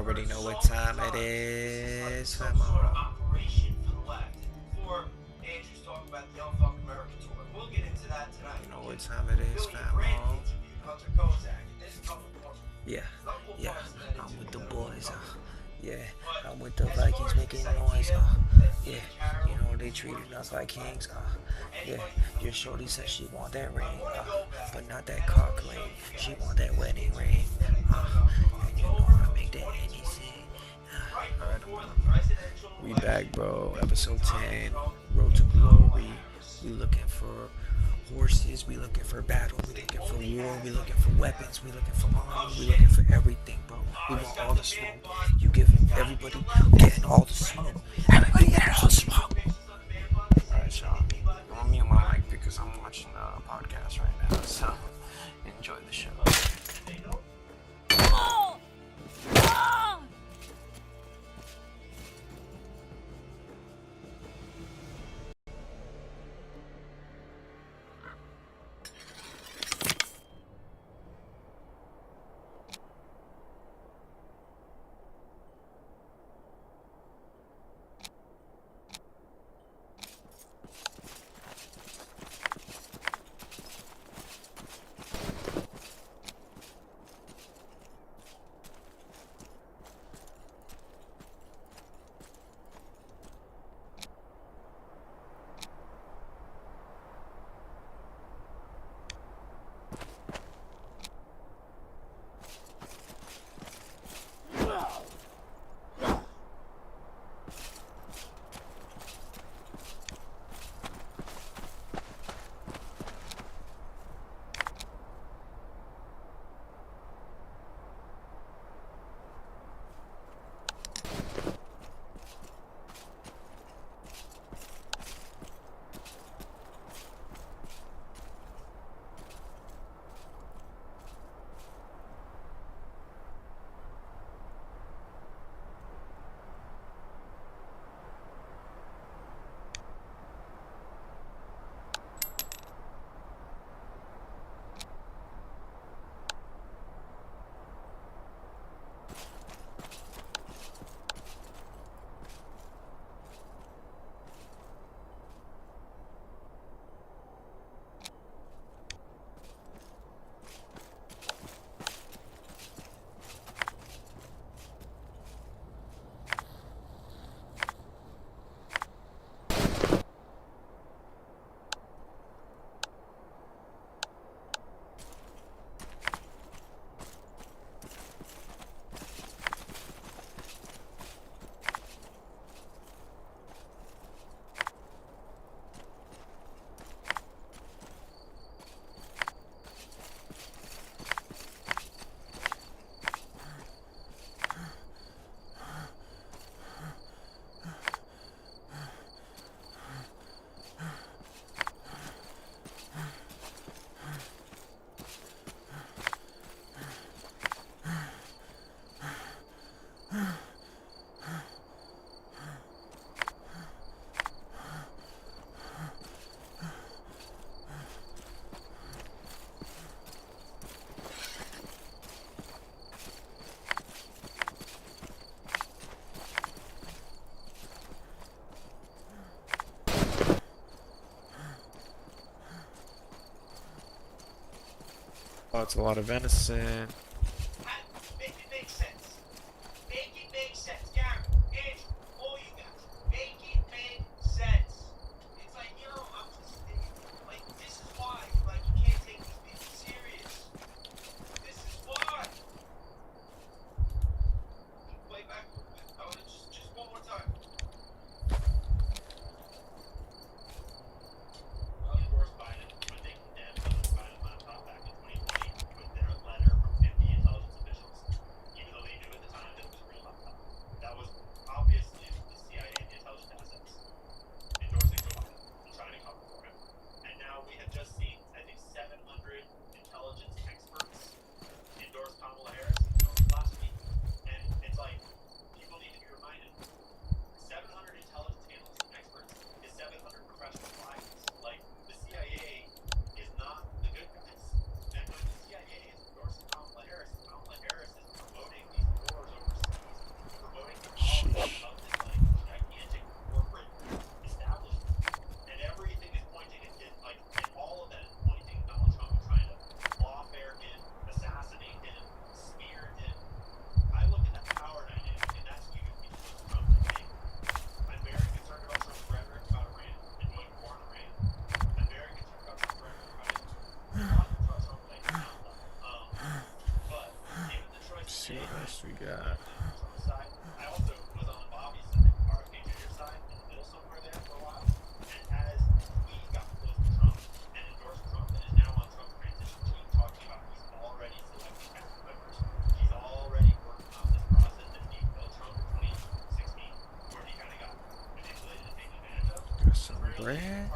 already know what time it is. Come on. You know what time it is, famo. Yeah, yeah, I'm with the boys. Yeah, I'm with the Vikings making noise. Yeah, you know they treated us like kings. Yeah, your shorty said she want that ring, but not that cock ring. She want that wedding ring. And you know I make that anything. Alright, we back, bro. Episode 10, Road to Glory. We looking for horses. We looking for battle. We looking for war. We looking for weapons. We looking for armor. We looking for everything, bro. We want all the smoke. You giving everybody getting all the smoke. Everybody getting all the smoke. Alright, Sean. I'm gonna mute my mic because I'm watching a podcast right now. So enjoy the show. Oh, it's a lot of venison. Red?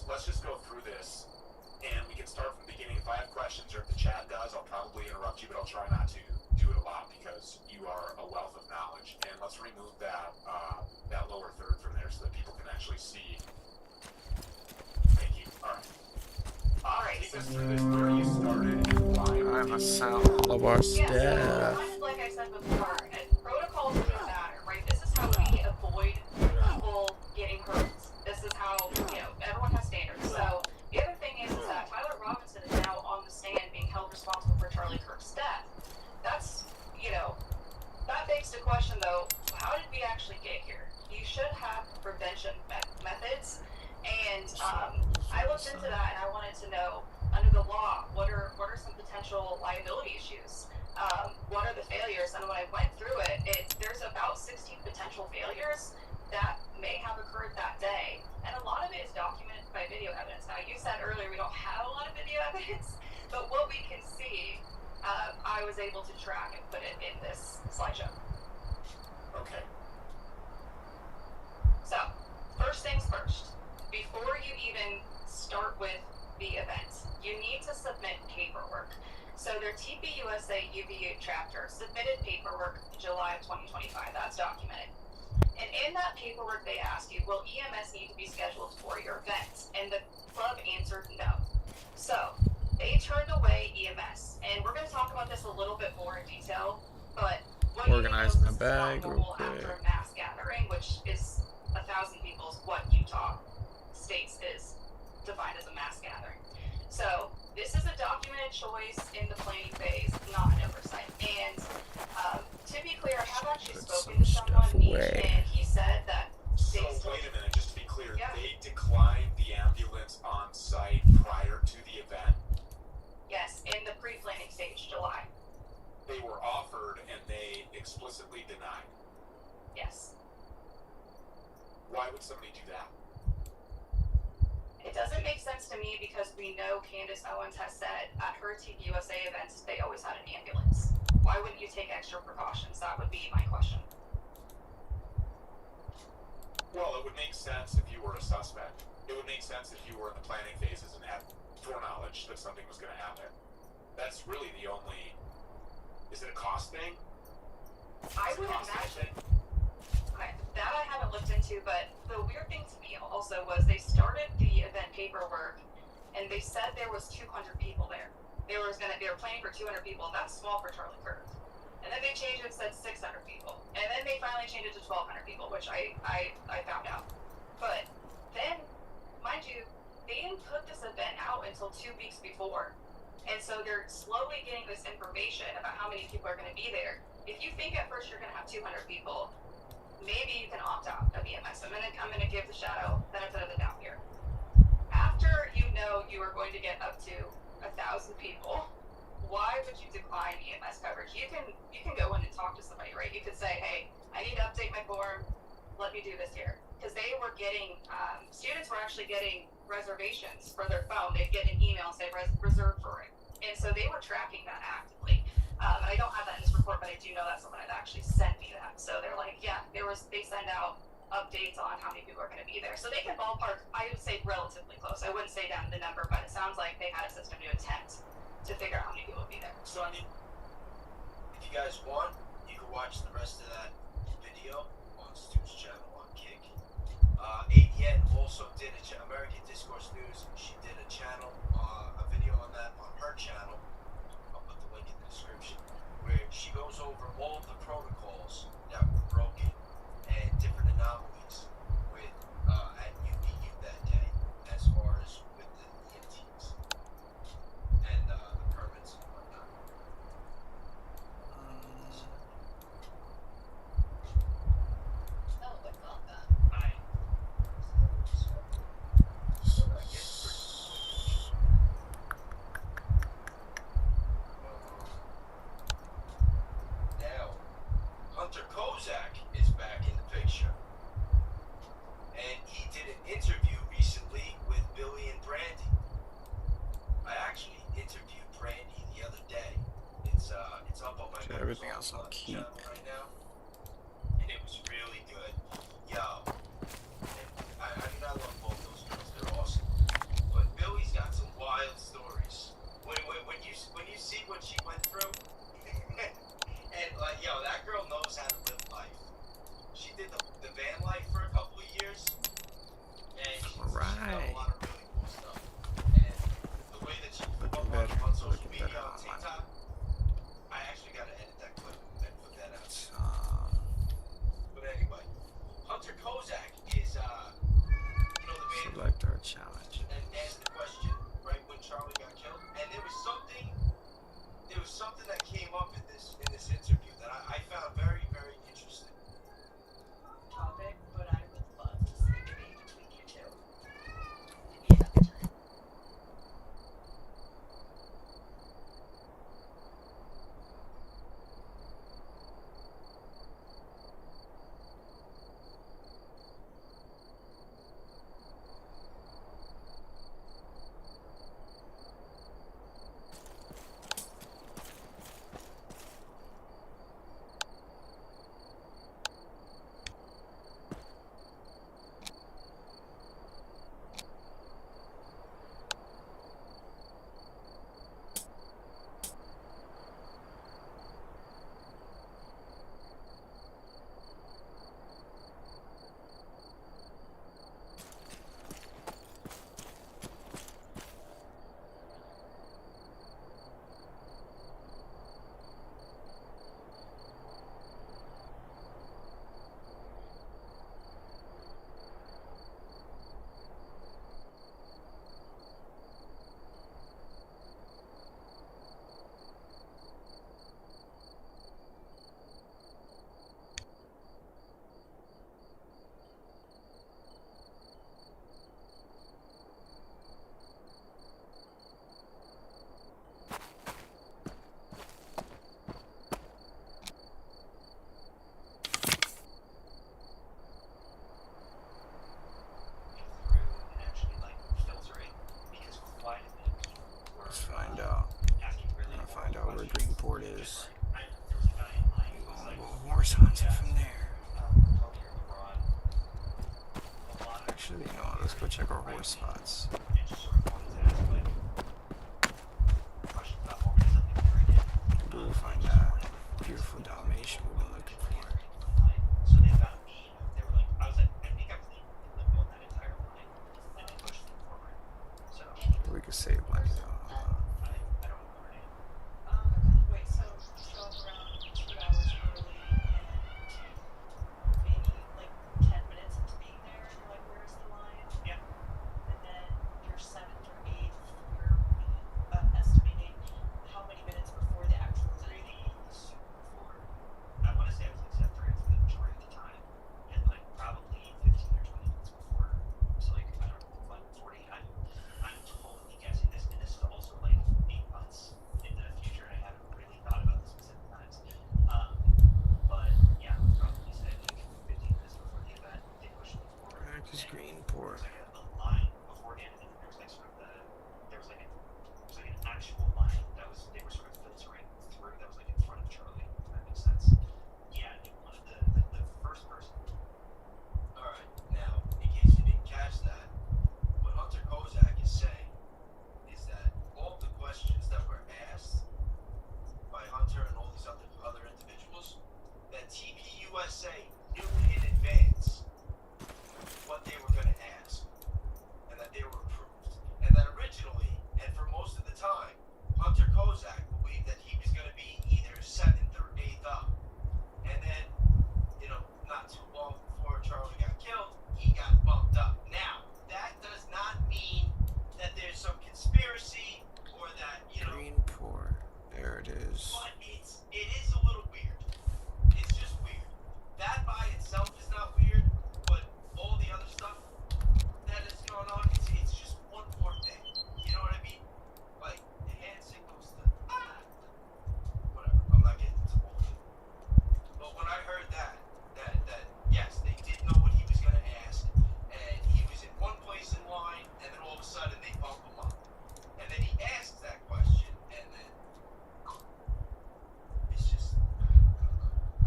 Let's just go through this, and we can start from the beginning. If I have questions, or if the chat does, I'll probably interrupt you, but I'll try not to do it a lot because you are a wealth of knowledge. And let's remove that that lower third from there so that people can actually see. Thank you. All right. Take us through this, where you started and why. I'm a sound all of our staff. Yeah, so kind of like I said before, protocols really matter, right? This is how we avoid people getting hurt. This is how, everyone has standards. So the other thing is that Tyler Robinson is now on the stand being held responsible for Charlie Kirk's death. That's, that begs the question though, how did we actually get here? You should have prevention methods, and I looked into that and I wanted to know, under the law, what are some potential liability issues? What are the failures? And when I went through it, there's about 16 potential failures that may have occurred that day, and a lot of it is documented by video evidence. Now, you said earlier we don't have a lot of video evidence, but what we can see, I was able to track and put it in this slideshow. Okay. So, first things first, before you even start with the event, you need to submit paperwork. So their TPUSA UVU chapter submitted paperwork in July of 2025. That's documented. And in that paperwork, they asked you, will EMS need to be scheduled for your event? And the club answered no. So they turned away EMS. And we're going to talk about this a little bit more in detail, but what Organizing the bag real quick. After a mass gathering, which is 1,000 people, is what Utah states is defined as a mass gathering. So this is a documented choice in the planning phase, not an oversight. And to be clear, I have actually spoken to someone, and he said that. So wait a minute, just to be clear, they declined the ambulance on site prior to the event? Yes, in the pre-planning stage, July. They were offered and they explicitly denied? Yes. Why would somebody do that? It doesn't make sense to me because we know Candace Owens has said at her TPUSA events they always had an ambulance. Why wouldn't you take extra precautions? That would be my question. Well, it would make sense if you were a suspect. It would make sense if you were in the planning phases and had foreknowledge that something was going to happen. That's really the only... Is it a cost thing? I would imagine. Okay, that I haven't looked into, but the weird thing to me also was they started the event paperwork and they said there was 200 people there. They were planning for 200 people, and that's small for Charlie Kirk. And then they changed it and said 600 people. And then they finally changed it to 1,200 people, which I found out. But then, mind you, they didn't put this event out until 2 weeks before. And so they're slowly getting this information about how many people are going to be there. If you think at first you're going to have 200 people, maybe you can opt out of EMS. I'm gonna give the shadow benefit of the doubt here. After you know you are going to get up to 1,000 people, why would you decline EMS coverage? You can go in and talk to somebody, right? You could say, hey, I need to update my form. Let me do this here. Because they were getting, students were actually getting reservations for their phone. They'd get an email and say reserve for it. And so they were tracking that actively. And I don't have that in this report, but I do know that someone had actually sent me that. So they're like, yeah, they send out updates on how many people are going to be there. So they can ballpark, I would say relatively close. I wouldn't say down the number, but it sounds like they had a system to attempt to figure out how many people would be there. So I mean, if you guys want, you can watch the rest of that video on Stu's channel on Kick. ADN also did American Discourse News. She did a channel, a video on that on her channel. I'll put the link in the description, where she goes over all of the protocols that were broken and different anomalies with at UBU that day, as far as with the EMTs and the permits and whatnot. Oh, what about that? So I guess now, Hunter Kozak is back in the picture. And he did an interview recently with Billy and Brandy. I actually interviewed Brandy the other day. It's up on my Got everything else on keep. channel right now. And it was really good. Yo. I mean, I love both those girls. They're awesome. But Billy's got some wild stories. When you see what she went through, and like, yo, that girl knows how to live life. She did the van life for a couple of years, and she's done a lot of really cool stuff. And the way that she put on social media on TikTok, I actually got to edit that clip and put that out. But anyway, Hunter Kozak is, you know, the man who Select our challenge. and asked the question right when Charlie got killed, and there was something that came up in this interview that I found very, very interesting. Topic, but I would love to see a debate between you two. Maybe another time. Let's find out. I'm gonna find out where Greenport is. We'll horse hunt it from there. Actually, you know what? Let's go check our horse spots. Maybe we'll find that beautiful Dalmatian we've been looking for. So they found me. They were like, I think I was on that entire line, and they pushed them forward. So We could save money though. I don't know her name. Wait, so show up around 2 hours is. But it is a little weird. It's just weird. That by itself is not weird, but all the other stuff that is going on, it's just one more thing. You know what I mean? Like the hand signals, whatever. I'm not getting into all of it. But when I heard that yes, they did know what he was gonna ask, and he was in one place in line, and then all of a sudden they bump him up, and then he asks that question, and then it's just.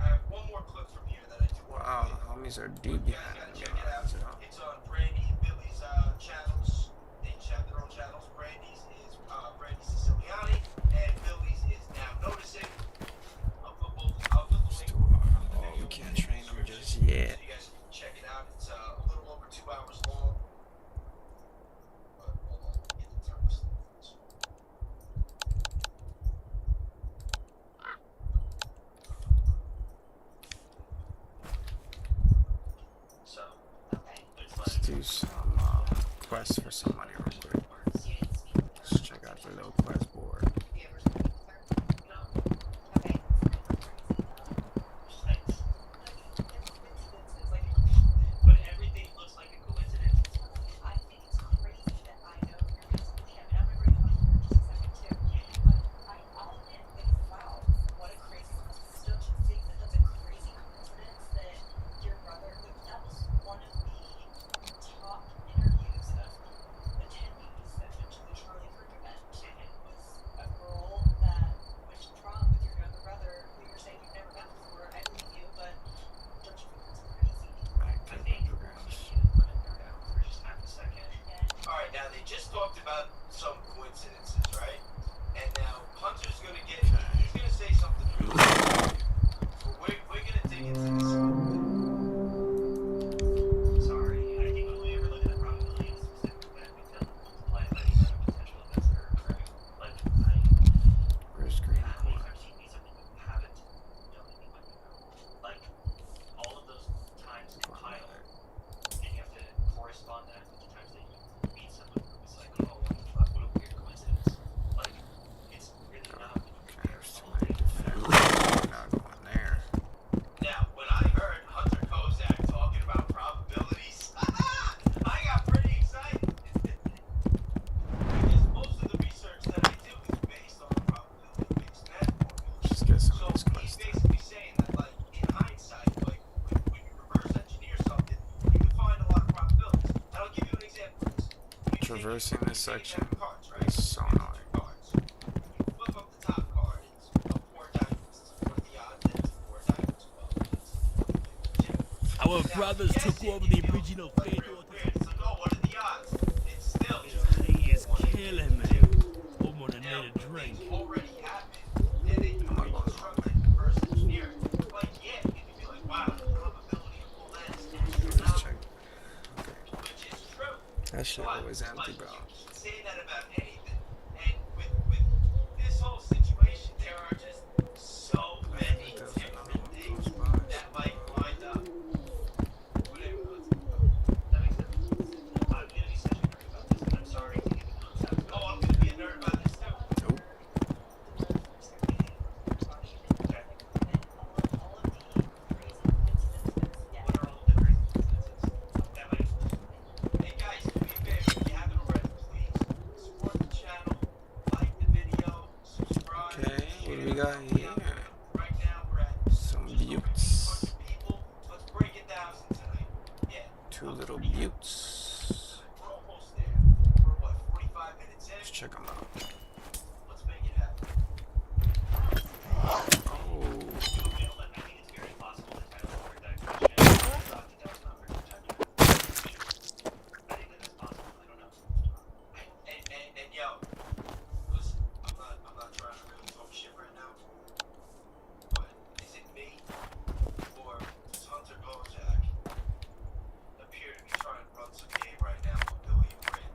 I have one more clip from here that I do want to Wow, play. the homies are deep You guys behind gotta the check it out. lines, you know. It's on Brandy and Billy's channels. They each have their own channels. Brandy's is Brandy Siciliani, and Billy's is Now Noticing. I'll put the link. Oh, we can't train them just yet. So you guys can check it out. It's a little over 2 hours long. But hold on, let me get the turn this thing. So, Let's do some quests for somebody real quick. Let's check out the little quest board. when everything looks like a coincidence. I think it's crazy that I know you're basically him. And I'm gonna bring him up here in just a second too. But I'll admit, like, wow, what a crazy coincidence. Don't you think that that's a crazy coincidence that your brother, that was one of the top interviews of attendees at the Charlie Kirk event. And it was a girl that went to prom with your younger brother, who you were saying you've never met before. I believe you, but don't you think that's crazy? I think you put it down for just half a second. Alright, now they just talked about some coincidences, right? And now Hunter's gonna he's gonna say something. We're gonna dig into this. Sorry, I think when we ever look at the probability of a specific event, we tend to multiply it by the amount of potential events that are occurring. Like, Where's green how many corn? times do you meet something you haven't known anyone you know? Like, all of those times compile, and you have to correspond that with the times that you meet someone who is like, oh, what the fuck, what a weird coincidence. Like, it's really not when you Okay, compare there's too all many the different. We're not going there. Now, when I heard Hunter Kozak talking about probabilities, I got pretty excited. Because most of the research that I do is based on probability-based math formulas. Let's get some So of these he's quests done. basically saying that, like, in hindsight, like, when you reverse engineer something, you can find a lot of probabilities. And I'll give you an example of this. Traversing this section Cards, right? is so You have annoying. two cards. You flip up the top card, it's four diamonds. It's four the odds, and it's four diamonds. Our brothers took over the original faith. It's like, oh, what are the odds? It's still He is killing me. I'm gonna now, need a drink. things already happened, and then you reconstruct it and reverse engineer it. Like, yeah, you can be like, wow, the probability of all that is Let's astronomical, check. which is true. That shit But, always empty, like, bro. you can say that about anything. And with this whole situation, there are just so many different things that might wind up. Whatever. That makes sense. I'm gonna be such a nerd about this, and I'm sorry to give a concept. Oh, I'm gonna be a nerd about this too. Nope. Okay. What are all the crazy coincidences? That might. Hey guys, do me a favor, if you haven't already, please support the channel, like the video, subscribe. Okay, what do we got here? Right now we're at Some buttes. 200 people. Let's break it down tonight. Yeah. Two little buttes. We're almost there. We're what, 45 minutes in? Let's check them out. Let's make it happen. Oh. I think it's very possible that Tyler heard that question and thought that that was not very protected. I think that that's possible. I don't know. And yo, listen, I'm not trying to really talk shit right now. But is it me or does Hunter Kozak appear to be trying to run some game right now with Billy and Red?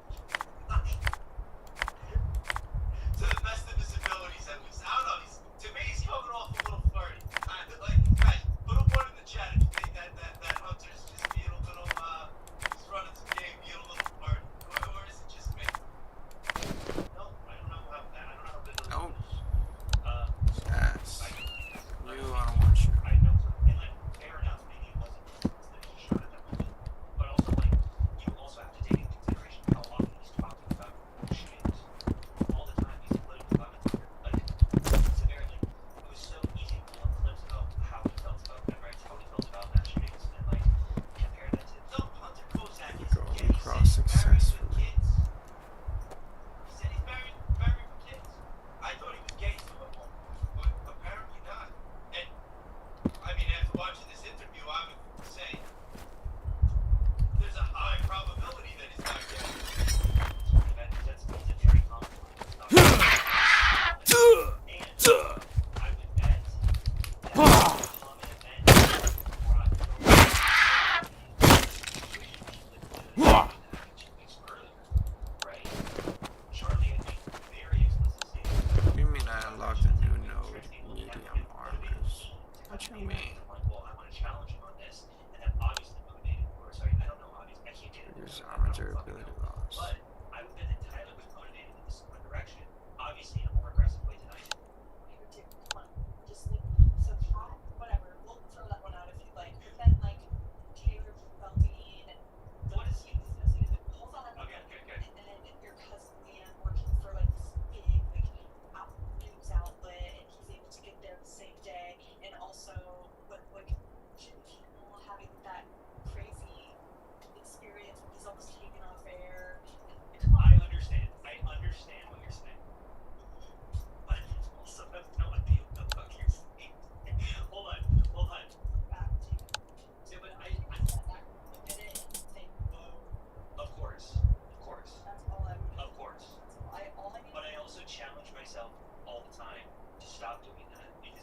also challenge myself all the time to stop doing that because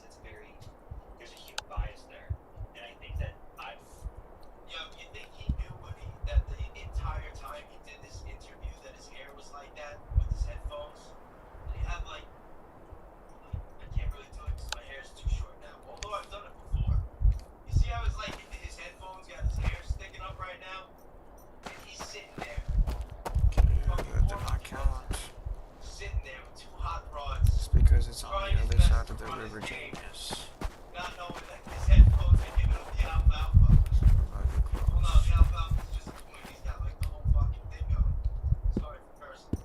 there's a human bias there. And I think that Yo, you think he knew that the entire time he did this interview that his hair was like that with his headphones? And he had like, I can't really do it because my hair's too short now. Although I've done it before. You see how it's like his headphones got his hair sticking up right now? And he's sitting there. That did not count. Sitting there with two hot rods. It's because it's on the other side of the river, James. Not knowing that his headphones are giving him the alfalfa. Well, no, the alfalfa's just a point. He's got like the whole fucking thing going. Sorry for cursing.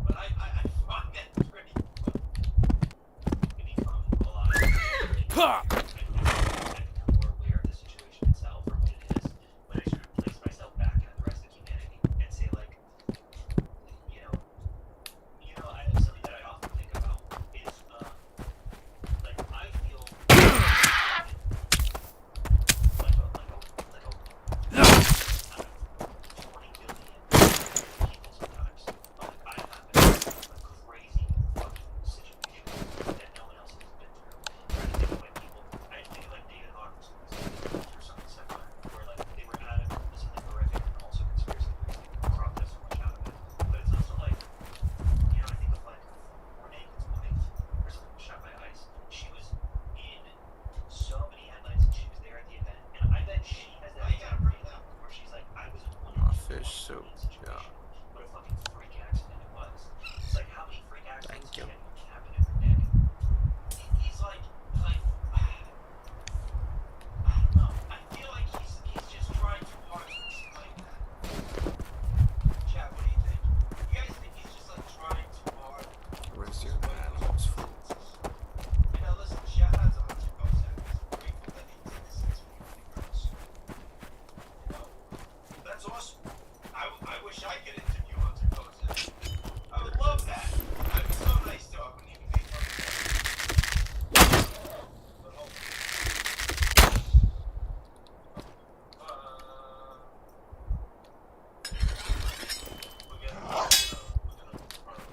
But I find that pretty funny. we become a lot of Ha! more aware of the situation itself or what it is when I sort of place myself back in the rest of humanity and say like, something that I often think about is like I feel like a 20 billion people sometimes. Like I have been through a crazy fucking situation that no one else has been through. Trying to think of like people, I think of like David Hawkins or something similar, where like they were at it, something horrific and also conspiracy theories that cropped us so much out of it. But it's also like, I think of like Renee's wife or something was shot by ICE. She was in so many headlines and she was there at the event. And I bet she has that exact breakdown where she's like, I was in one of these Fish soup, yeah. What a fucking freak accident it was. It's like how many freak accidents Thank you. can happen every day? He's like, I don't know. I feel like he's just trying too hard to explain that. Chad, what do you think? You guys think he's just like trying too hard? Where's your animals from? Listen, shout out to Hunter Bozak. I'm grateful that he did this interview with you girls. That's awesome. I wish I could interview Hunter Bozak. I would love that. I'd be so nice to him when he would make fun of that. But hopefully. We're gonna run a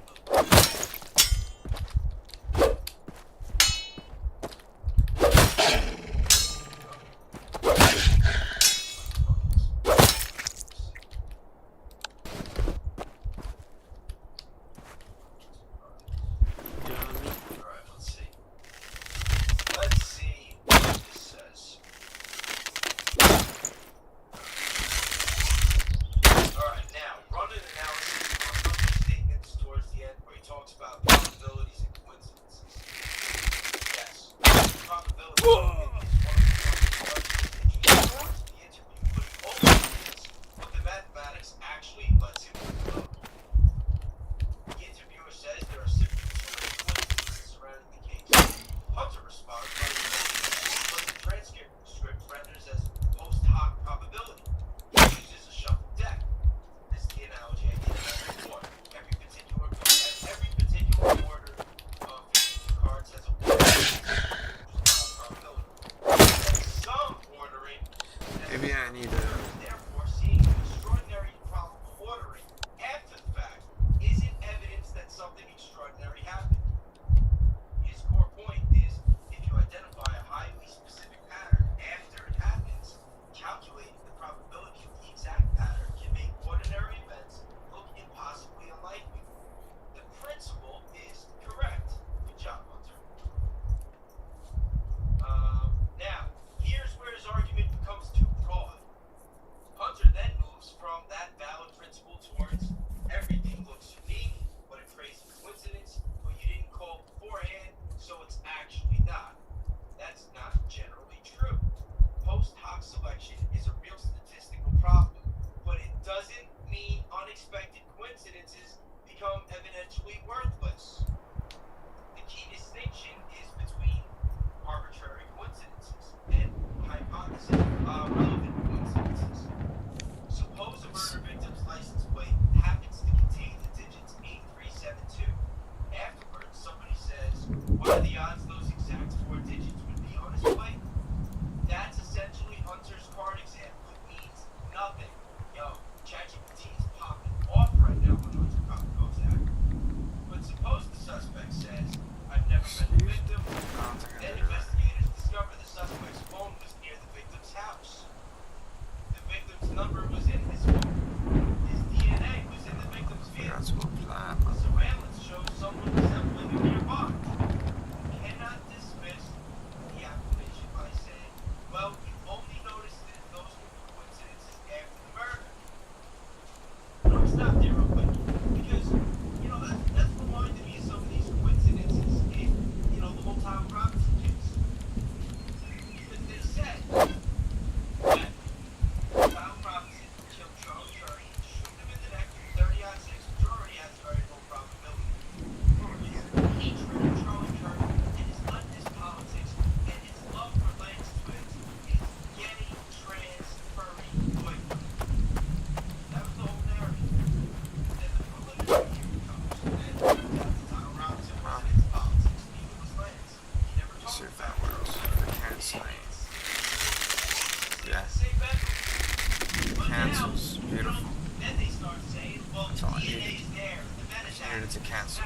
Alright, let's see. Let's see what this says. Alright, now, run an analysis on Hunter's statements towards the end where he talks about probabilities and coincidences. Yes, probability is one of the largest parts of the interview, but he also is what the mathematics actually lets him conclude. The interviewer says there are simply too many coincidences surrounding the case. Hunter responds by saying what the transcript renders as post hoc probability. He uses a shuffled deck. This is the analogy I gave you before. Every particular order of cards has a probability. Some ordering Maybe I need a... therefore seeing extraordinary probable ordering after the fact isn't evidence that something extraordinary happened. His core point is if you identify a highly specific pattern after it happens, calculating the probability of the exact pattern can make ordinary events look impossibly unlikely. The principle is correct. Good job, Hunter. Now, here's where his argument becomes too broad. Hunter then moves from that valid principle towards everything looks unique, but a crazy coincidence, but you didn't call beforehand, so it's actually not. That's not generally true. Post hoc selection is a real statistical problem, but it doesn't mean unexpected coincidences become evidentially worthless. The key distinction is between arbitrary coincidences and hypothesis relevant coincidences. Suppose a murder victim's license plate happens to contain the digits 8372. Afterwards, somebody says, what are the odds those exact 4 digits would be on his plate? That's essentially Hunter's card example. It means nothing. Yo, ChatGPT is popping off right now when Hunter goes out. But suppose the suspect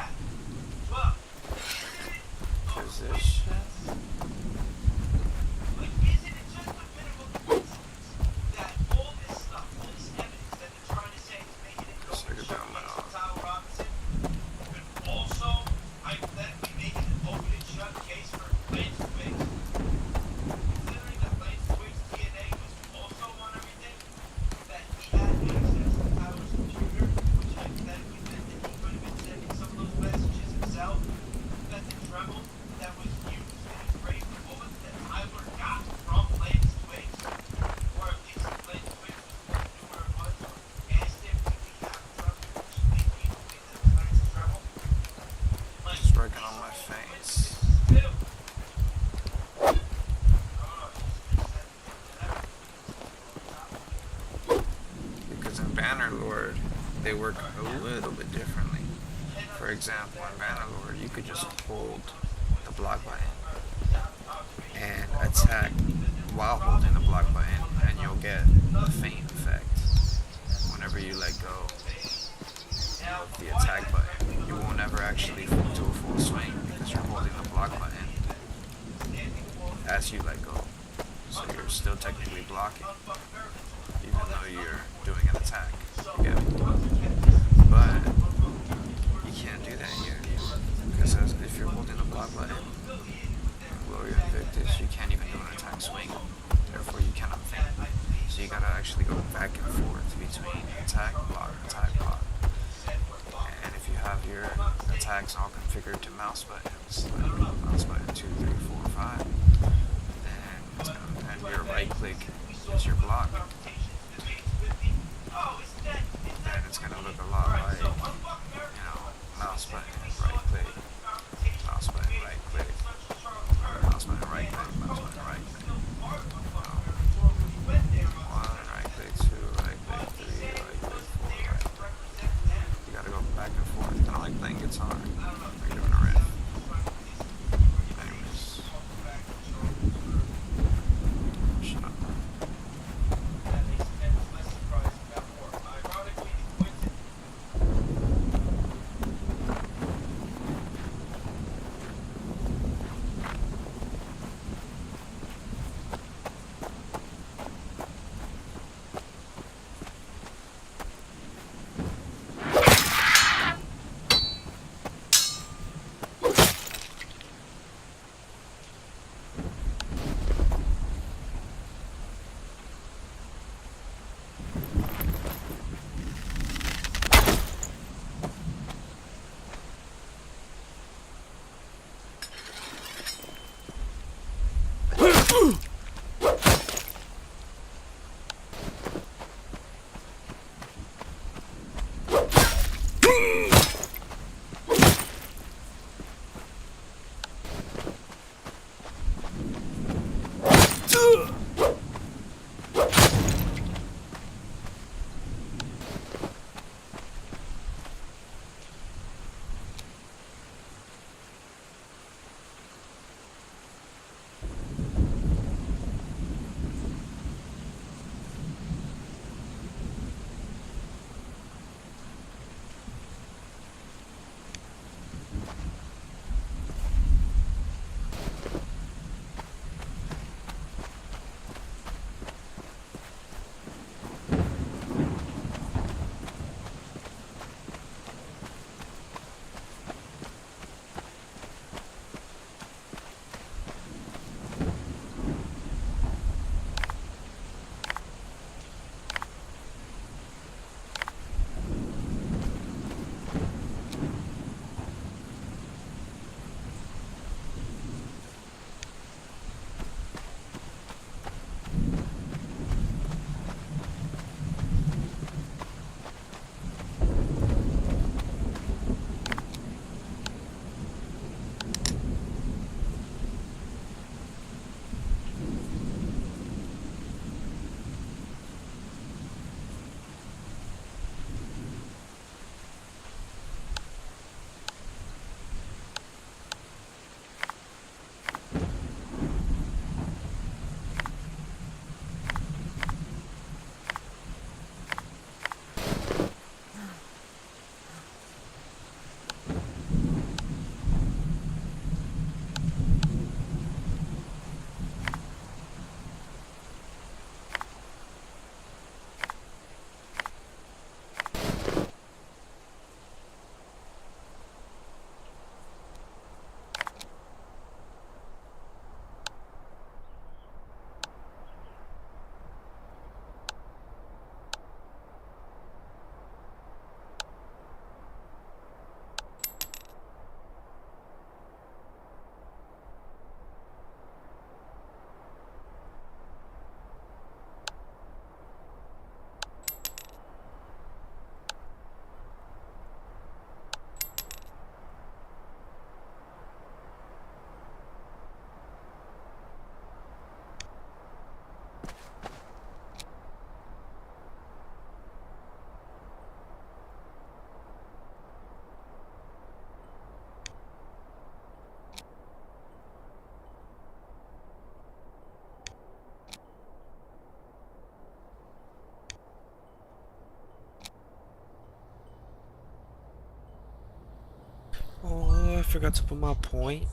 that? 12. Position. But isn't it just a bit of a coincidence that all this stuff, all this evidence that they're trying to say is making it an open shut case of Tyler Robinson could also hypothetically make it an open and shut case for Lance Wiggs? Considering that Lance Wiggs' DNA was also on everything, that he had access to Tyler's computer, which hypothetically meant that he could have been sending some of those messages himself, that the Dremel that was used in his rape bullet that Tyler got from Lance Wiggs, or at least Lance Wiggs was supposed to know where it was, or asked him, do we have a Dremel, which leads me to believe that it's Lance's Dremel. Like, Just working on my face. too. Because in Bannerlord, they work a little bit differently. For example, in Bannerlord, you could just hold the block button and attack while holding the block button, and you'll get a feint effect. Whenever you let go of the attack button, you won't ever actually do a full swing because you're holding the block button as you let go. So you're still technically blocking, even though you're doing an attack. You get me? But you can't do that here, because if you're holding the block button in Gloria Victis, you can't even do an attack swing. Therefore, you cannot feint. So you gotta actually go back and forth between attack, block. And if you have your attacks all configured to mouse buttons, like mouse button 2, 3, 4, 5, and your right click is your block, then it's gonna look a lot like, mouse button, right click, mouse button, right click, mouse button, right click, mouse button, right click. 1, right click, 2, right click, 3, right click, 4, right click. You gotta go back and forth, kind of like playing guitar, like doing a riff. Anyways. Shut up. forgot to put my point.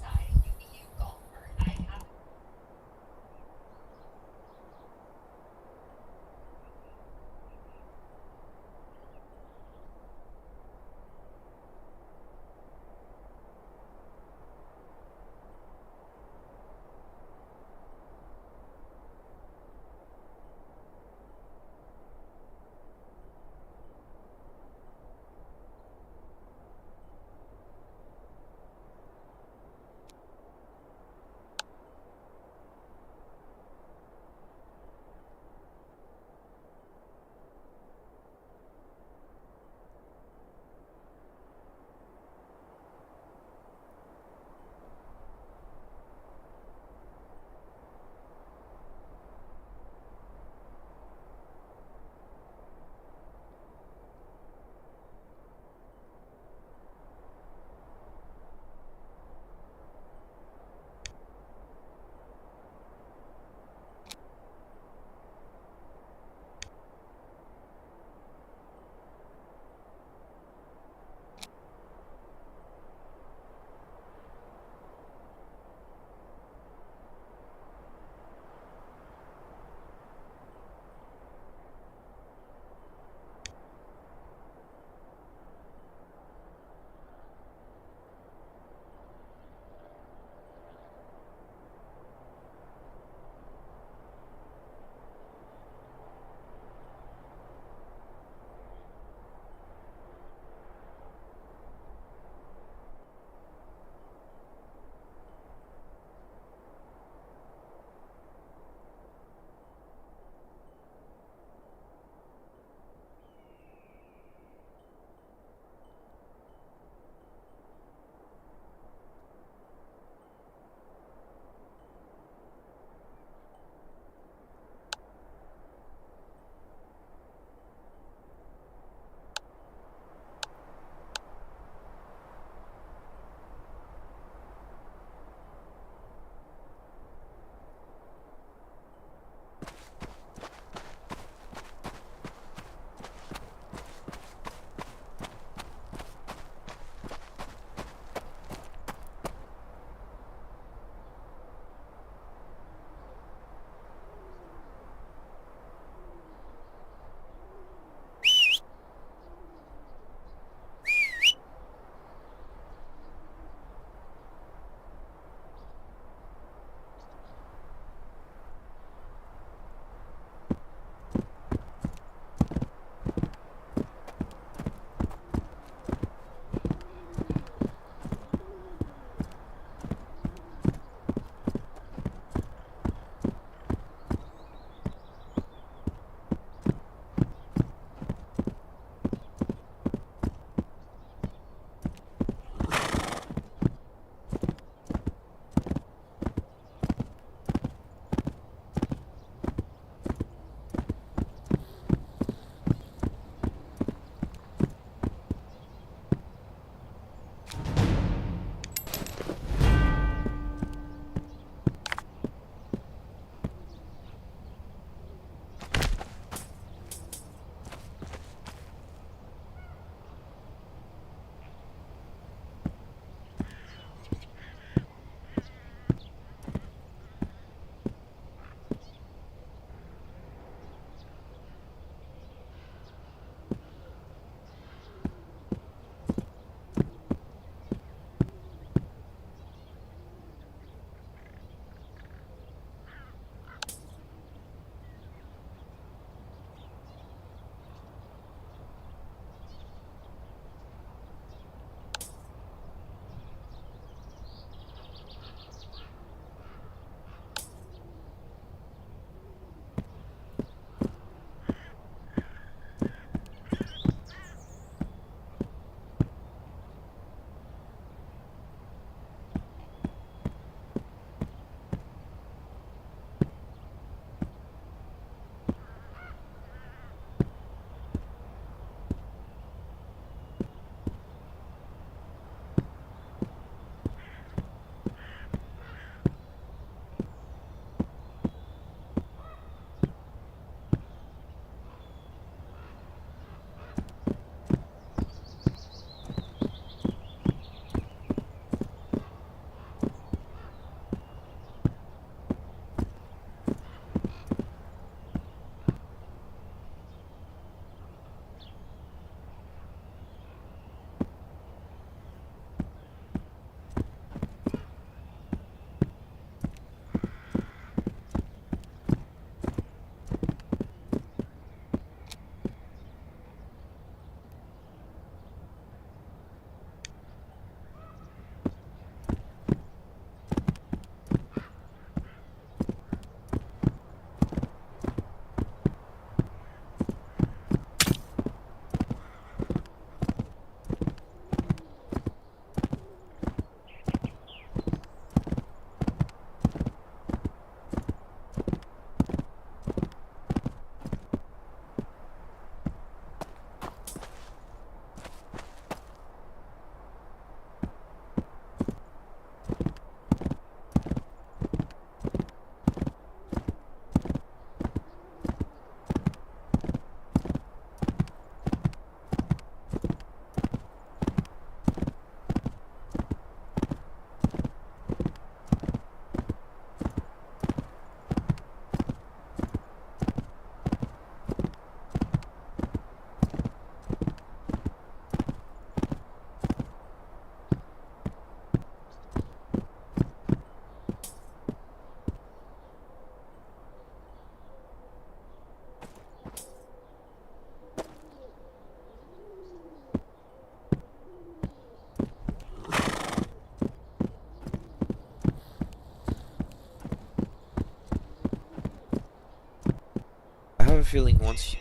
feeling once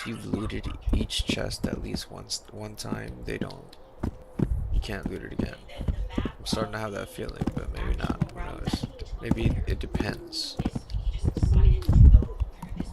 you've looted each chest at least one time, you can't loot it again. I'm starting to have that feeling, but maybe not. Who knows? Maybe it depends. He just decided to go through this.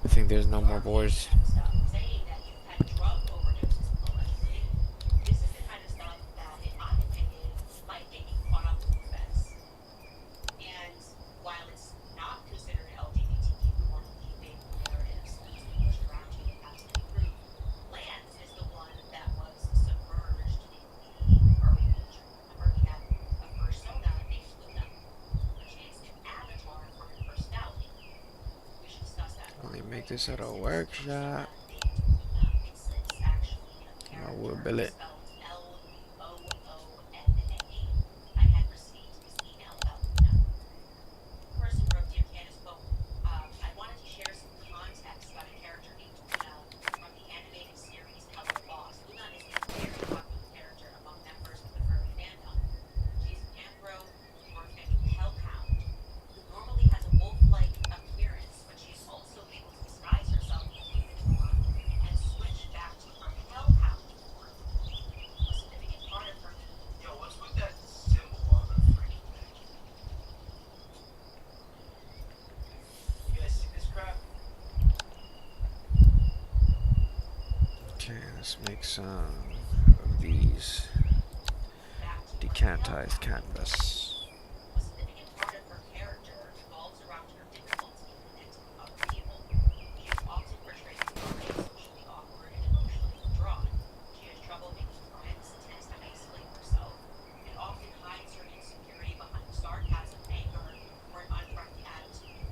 I think there's no more boys. Saying that you've had drug overdoses, allegedly. This is the kind of stuff that, in my opinion, might get you caught up with offense. And while it's not considered LGBTQ or leaving narratives that are pushed around you and absolutely proof, Lance is the one that was submerged in the early feature. Remember, he had a persona named Luna, a chance to avatar for her personality. We should discuss that. Only make this at a workshop. It's actually a I will character bill it. spelled Loona. I had received this email about Luna. The person wrote, "Dear Candace, quote, I wanted to share some context about a character named Luna from the animated series Hello Boss. Luna is a very popular character among members of the furry fandom. She's an anthropomorphic hellhound who normally has a wolf-like appearance, but she's also able to disguise herself in human form and switch back to her hellhound form. A significant part of her." Yo, what's with that symbol on the freaking thing? You guys see this crap? Okay, let's make some of these decantized canvas. A significant part of her character revolves around her difficulty in connecting with other people. She is often portrayed as boring, socially awkward, and emotionally withdrawn. She has trouble making friends, tends to isolate herself, and often hides her insecurity behind sarcasm, anger, or an unfriendly attitude.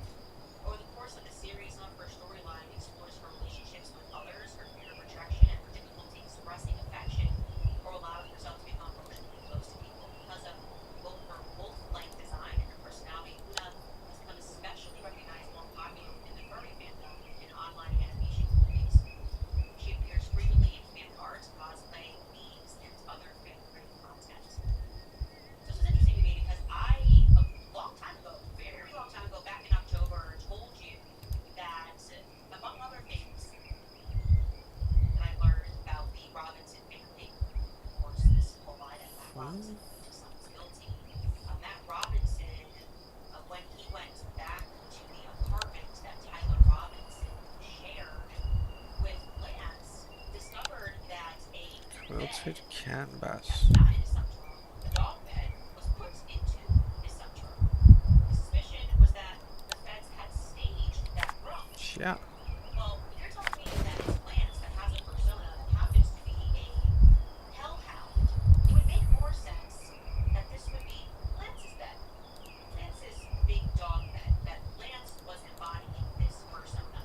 Over the course of the series, some of her storyline explores her relationships with others, her fear of rejection, and her difficulty expressing affection or allowing herself to become emotionally close to people because of both her Robinson sounds guilty. Matt Robinson, when he went back to the apartment that Tyler Robinson shared with Lance, discovered that a Quilted canvas. not in his subterranean. A dog bed was put into his subterranean. The suspicion was that the feds had staged that room. Yeah. Well, you're telling me that it's Lance that has a persona that happens to be a hellhound. It would make more sense that this would be Lance's bed. Lance's big dog bed, that Lance was embodying this persona.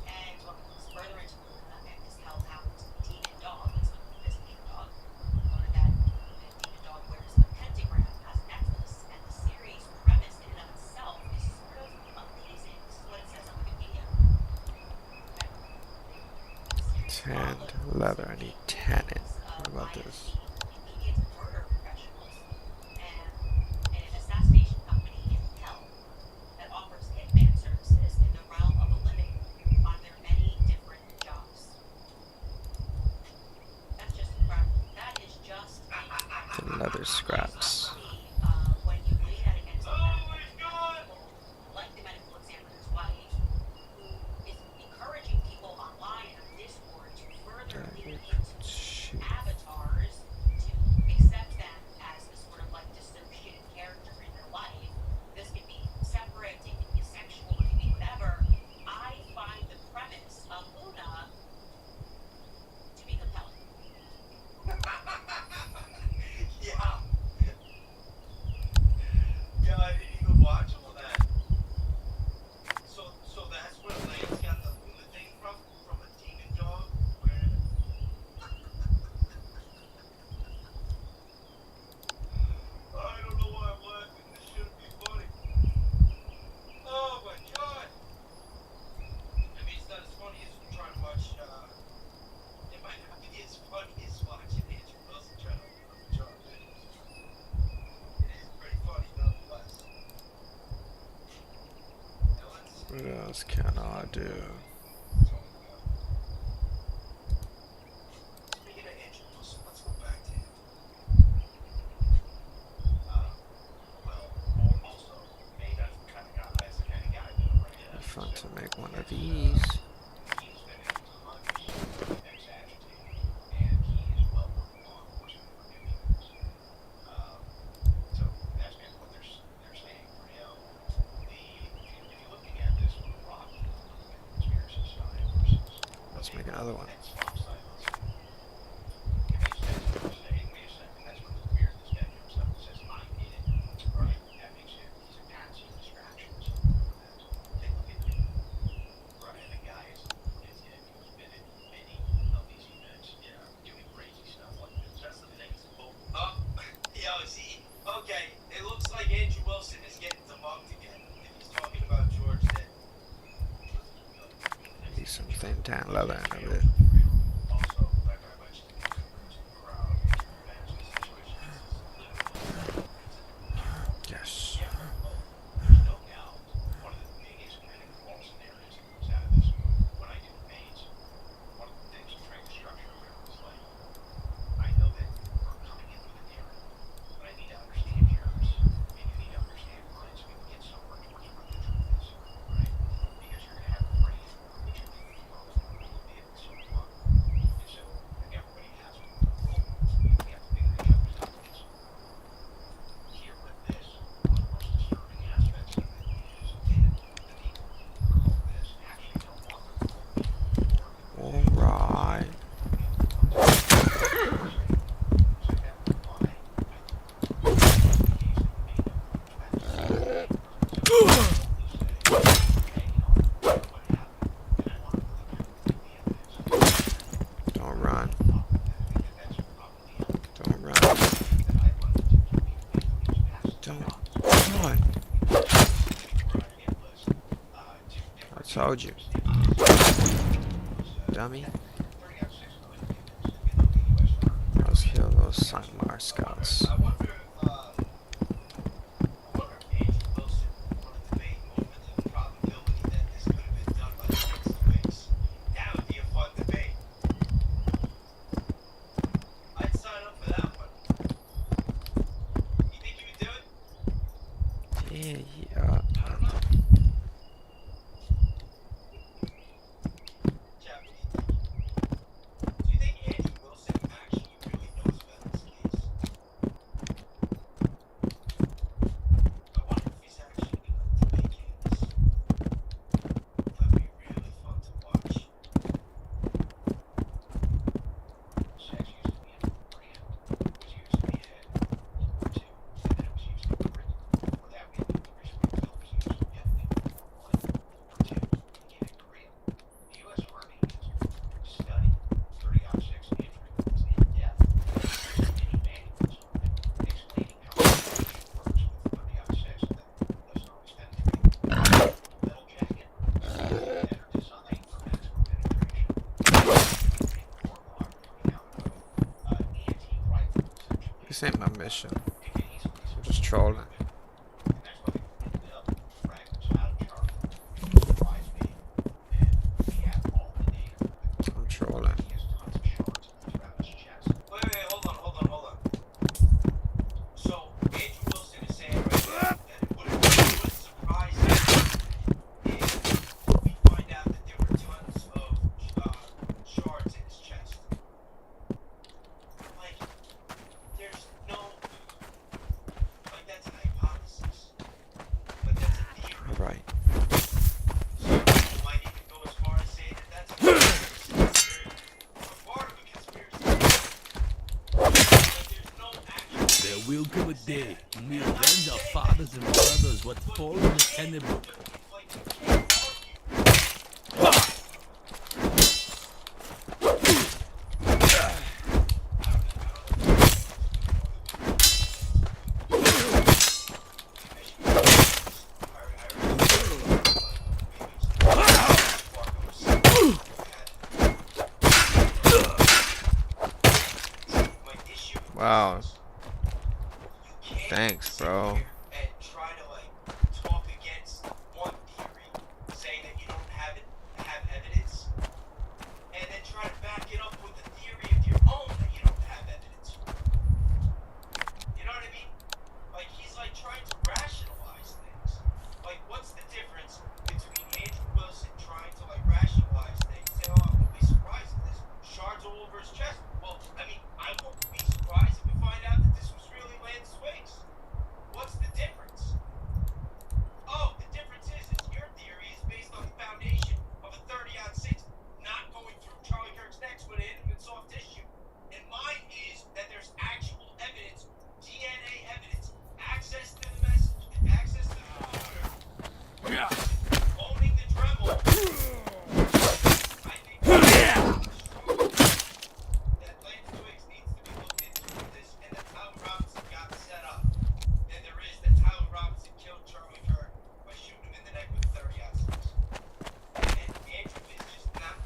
And what goes further into Luna and this hellhound demon dog, let's look at this demon dog, learned that the demon dog wears a pentagram as a necklace, and the series premise in and of itself is sort of amazing. This is what it says on Wikipedia. Tanned leather. I need tannin. What about this? Immediate murder professionals and an assassination company in hell that offers hitman services in the realm of the living on their many different jobs. That's just incredible. That is just The leather scraps. when you weigh that against the fact that people like the medical examiner's wife, who is encouraging people online and on Discord to further lean into Shoot. avatars, to accept them as a sort of like dissociated character in their life. This can be separate, it can be sexual, it can be whatever. I find the premise of Luna to be compelling. Yeah. Yeah, I didn't even watch all that. So that's where Lance got the Luna thing from a demon dog? Where... I don't know why I'm laughing. This shouldn't be funny. Oh my god! I mean, it's not as funny as trying to watch, it might not be as funny as watching Andrew Wilson trying to open up a jar of videos. It is pretty funny nonetheless. Now let's What else can I do? Speaking of Andrew Wilson, let's go back to him. Well, also, maybe that's the kind of guy, Be fun to make one of these. he's been in tons of ex-agitated, and he is well known in law enforcement for doing this. So that's been what they're saying for him. If you're looking at this from a rock conspiracy side versus Let's make another one. and swap side, let's see. It makes sense what you're saying. Wait a second, that's what the weird this guy jumps up and says, I did it. Right? That makes it, he's a patsy distraction or something like that. Take a look at him. Right, and the guy is he's been in many of these events, doing crazy stuff like this. That's the thing. Oh, yo, see, okay, it looks like Andrew Wilson is getting debunked again. If he's talking about George, then Need some thin tan leather in a bit. also, like I mentioned, crowd management situation is literally Yes. there's no doubt one of the biggest critical scenarios that comes out of this movie. When I do remains, one of the things to train the structure of it was like, I know that we're coming in with a narrative, but I need to understand yours. Maybe you need to understand mine so we can get somewhere towards what the truth is, right? Because you're gonna have a phrase which you're thinking about will be able to so far. And so everybody has to roll. We have to figure each other's out. Here with this, one of the most disturbing aspects of it is that the people who call this actually don't want the role to work. Alright. Don't run. Don't run. Don't run. I told you. Dummy. Let's kill those Sunmar scouts. I wonder if Andrew Wilson wanted to debate over the probability that this could have been done by the Wings. That would be a fun debate. I'd sign up for that one. This ain't my mission. I'm just trolling. I'm trolling. Wait, hold on. So, Andrew Wilson is saying right now that it wouldn't surprise him if we find out that there were tons of shards in his chest. Like, there's no... Like, that's an hypothesis. Like, that's a theory. Alright. So, you might even go as far as saying that that's a conspiracy. Or part of a conspiracy. Like, there's no actual... There will come a day when we avenge our fathers and brothers what fall in the tenebrok. Wow. Thanks, bro. And try to like talk against one theory, saying that you don't have evidence, and then try to back it up with a theory of your own that you don't have evidence. You know what I mean? Like he's like trying to rationalize things. Like what's the difference between Andrew Wilson trying to like rationalize things, say, oh, I won't be surprised if this shards all over his chest. Well, I mean, I won't be surprised if we find out that this was really Lance Swiggs. What's the difference? Oh, the difference is your theory is based on the foundation of a 30-06 not going through Charlie Kirk's neck with an intimate soft tissue. And mine is that there's actual evidence, DNA evidence, access to the message, access to the computer, owning the Dremel. I think that Lance Swiggs needs to be looked into with this, and that Tyler Robinson got set up. Than there is that Tyler Robinson killed Charlie Kirk by shooting him in the neck with a 30-06. And Andrew is just not.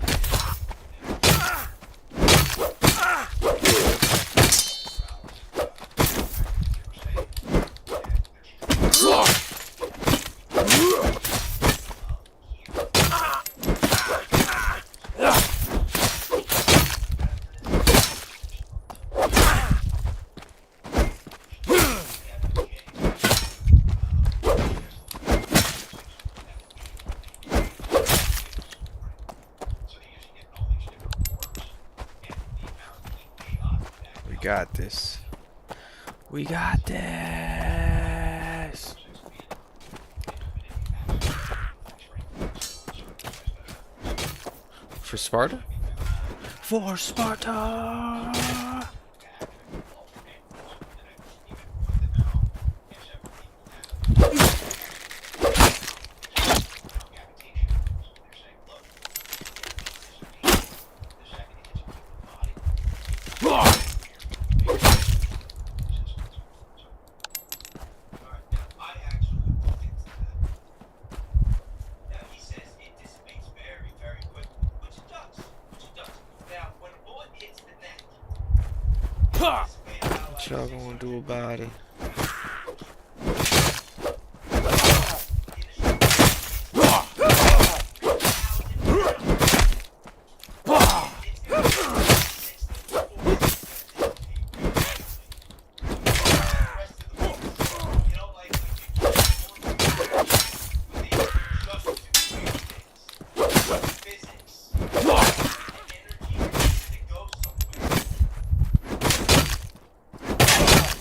We got this. We got this. For Sparta? For Sparta! What y'all gonna do about it?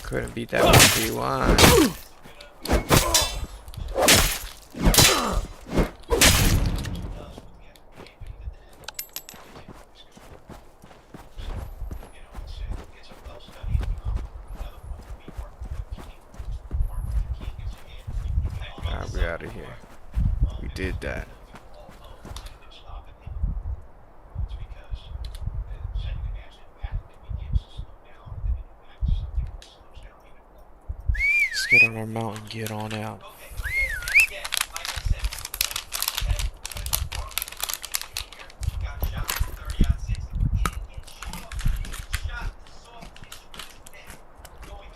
Couldn't beat that 1v1. Alright, we out of here. We did that. Let's get on our mountain, get on out. Going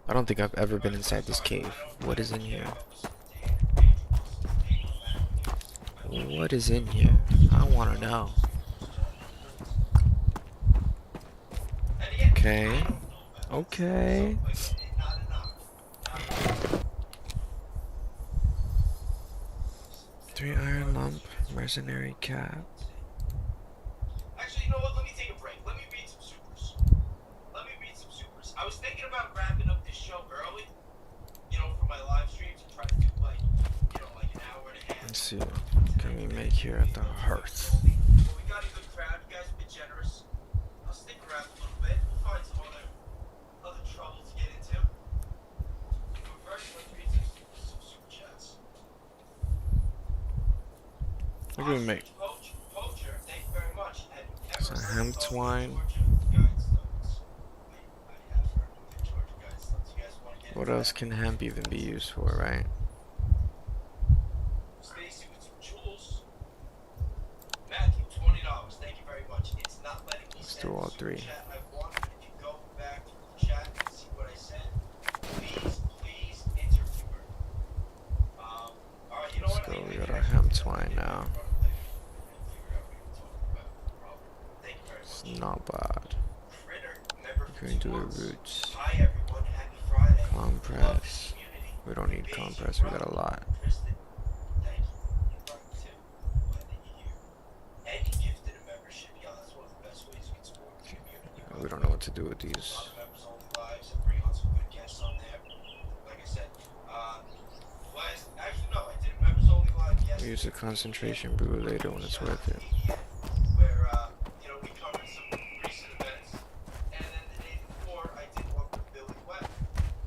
I don't think I've ever been inside this cave. What is in here? What is in here? I want to know. Okay. Okay. 3 iron lump, mercenary cap. Actually, you know what? Let me take a break. Let me read some supers. I was thinking about wrapping up this show early, for my live streams and try to do like an hour and a half. Let's see. What can we make here at the hearth? Well, we got a good crowd. You guys have been generous. I'll stick around a little bit. We'll find some other trouble to get into. But first, let's read some super chats. What can we make? Poacher, thank you very much. Have you ever Some hemp twine. What else can hemp even be used for, right? Stacy with some jewels. Matthew, $20. Thank you very much. It's not letting me Let's send do all the super three. chat I want. If you go back to the chat and see what I said, please interviewer. Alright, you know Let's what? go. We got our hemp twine now. Thank you very It's much. not bad. Critter, member for We can 2 do the months. roots. Hi everyone, happy Friday. Love Compress. this community. We don't need compress. We got a lot. Kristen, thank you. You rock too. Glad that you're here. And you gifted a membership. Yeah, that's one of the best ways you can support the community. We don't know what to do with A these. lot of members only lives and bring on some good guests on there. Like I said, actually no, I did a members only live We use yesterday. the concentration brew later when it's worth it. Where we covered some recent events, and then the day before I did one with Billy Webb.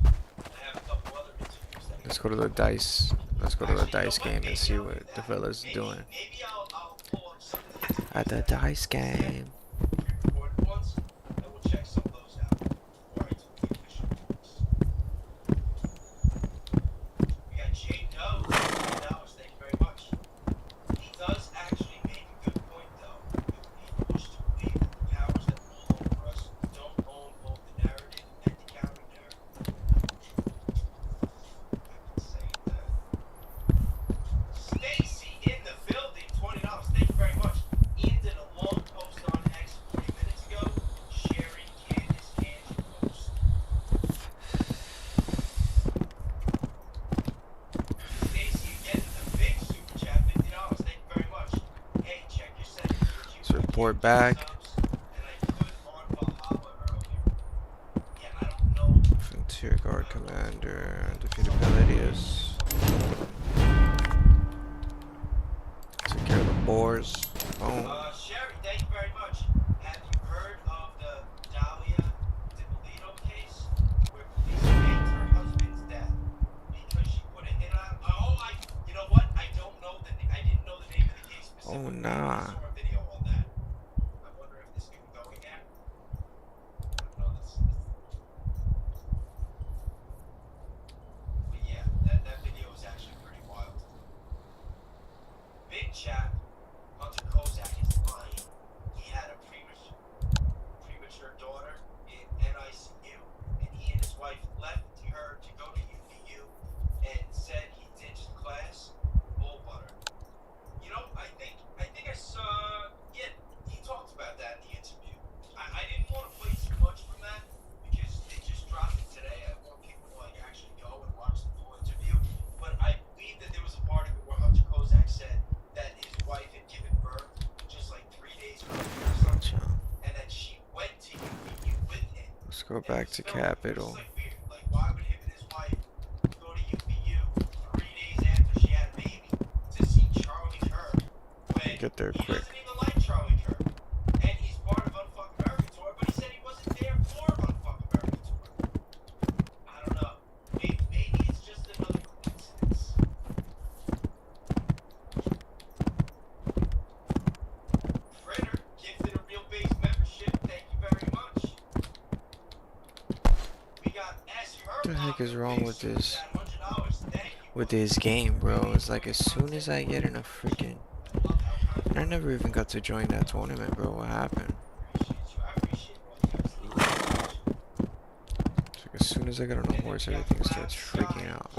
I have a couple other interviews that Let's go to the dice. Let's go to the dice game and see what the fella's doing. maybe I'll pull up some of the interviews At the dice game. pre-recorded ones, and we'll check some of those out before I do the official ones. We got Jay Doe, $10. Thank you very much. He does actually make a good point, though. He pushed to believe that the powers that rule over us don't own both the narrative and the counter-narrative. I've been saying that. Stacy in the building, $20. Thank you very much. Ian did a long post on X 40 minutes ago, sharing Candace Andrew post. Stacy again with a big super chat, $50. Thank you very much. Hey, check your settings. Let's report back. And I could on Valhalla earlier. Yeah, I don't know. Frontier Guard Commander. Defeated Palladius. Take care of the boars. Boom. Sherry, thank you very much. Have you heard of the Dahlia DiPolito case where police faked her husband's death because she put a hit on? You know what? I don't know I didn't know the name of the case specifically. Oh, nah. I saw a video on that. I wonder if this can go again. I don't know. But yeah, that video is actually pretty wild. Big chat. Hunter Kozak is lying. He had a premature daughter in NICU, and he and his wife left her to go to UVU and said he ditched class. Bull butter. back to Capital. Like weird. Like why would him and his wife go to UVU 3 days after she had a baby to see Charlie Kirk when Get there he quick. doesn't even like Charlie Kirk? And he's part of Unfuck America Tour, but he said he wasn't there for Unfuck America Tour. I don't know. Maybe it's just another coincidence. Fritter gifted a real base membership. Thank you very much. We got S. What the heck is wrong with this? That $100. Thank you. With this game, bro? It's like as soon as I get in a freaking... I love how kind And I never even got to join that tournament, bro. What happened? appreciate you. I appreciate all you guys. Thank you so much. It's like as soon as I get on a horse, everything starts freaking out.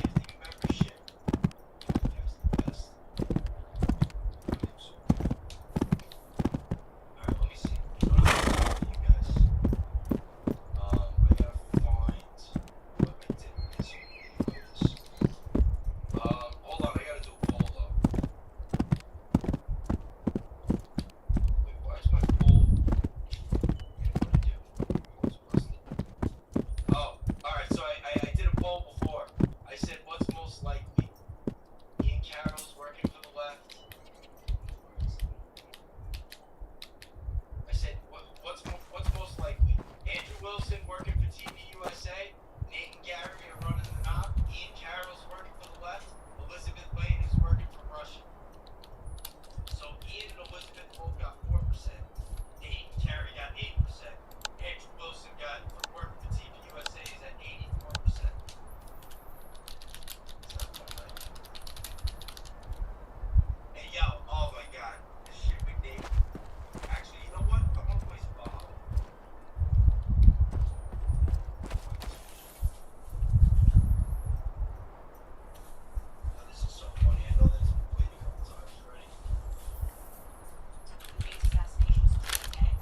Oh, alright, so I did a poll before. I said, what's most likely? Ian Carroll's working for the left. I said, what's most likely? Andrew Wilson working for TV USA, Nate and Gary are running the knob, Ian Carroll's working for the left, Elizabeth Lane is working for Russia. So Ian and Elizabeth both got 4%. Nate and Gary got 8%. Andrew Wilson got for working for TV USA is at 84%. Hey yo, oh my god, this shit with Nate. Actually, you know what? I want to play some Valhalla. Oh, this is so funny. I know that it's been played a couple times already. Base assassination was today.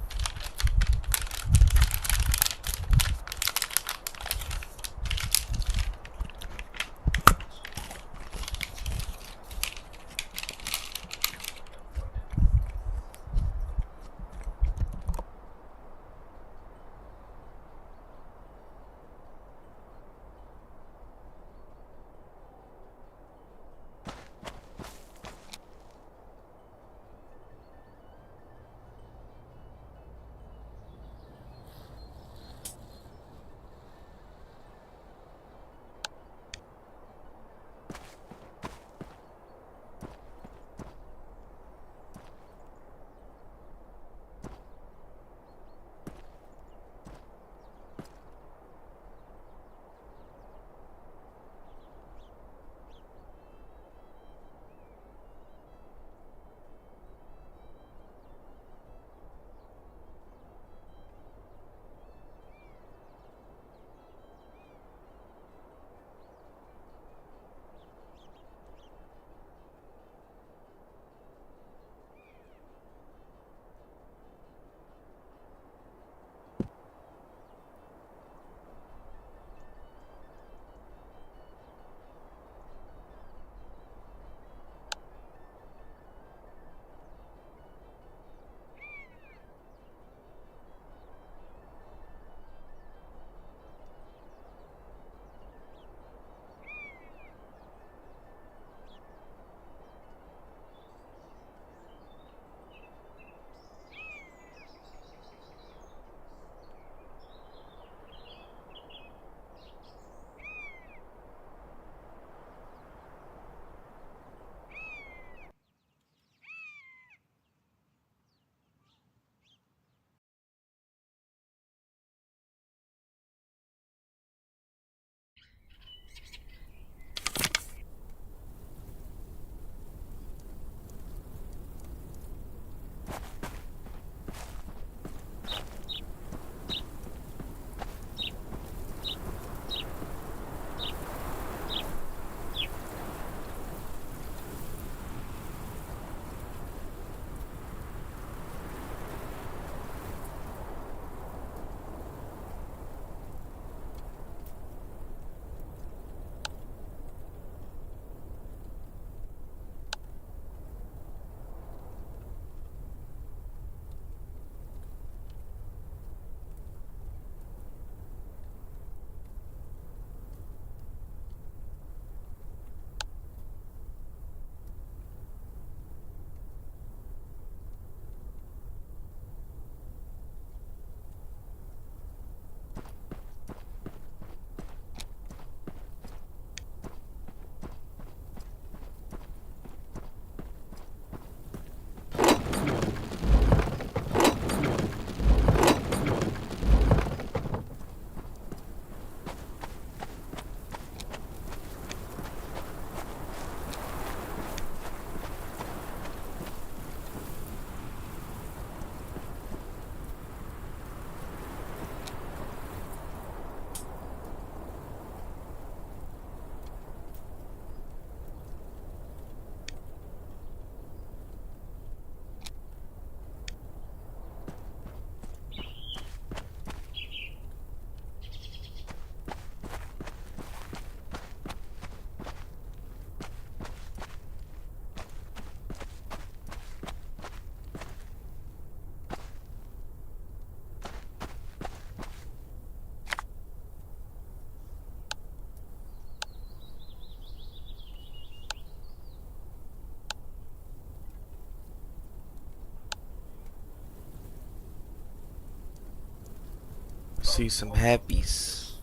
See some happies.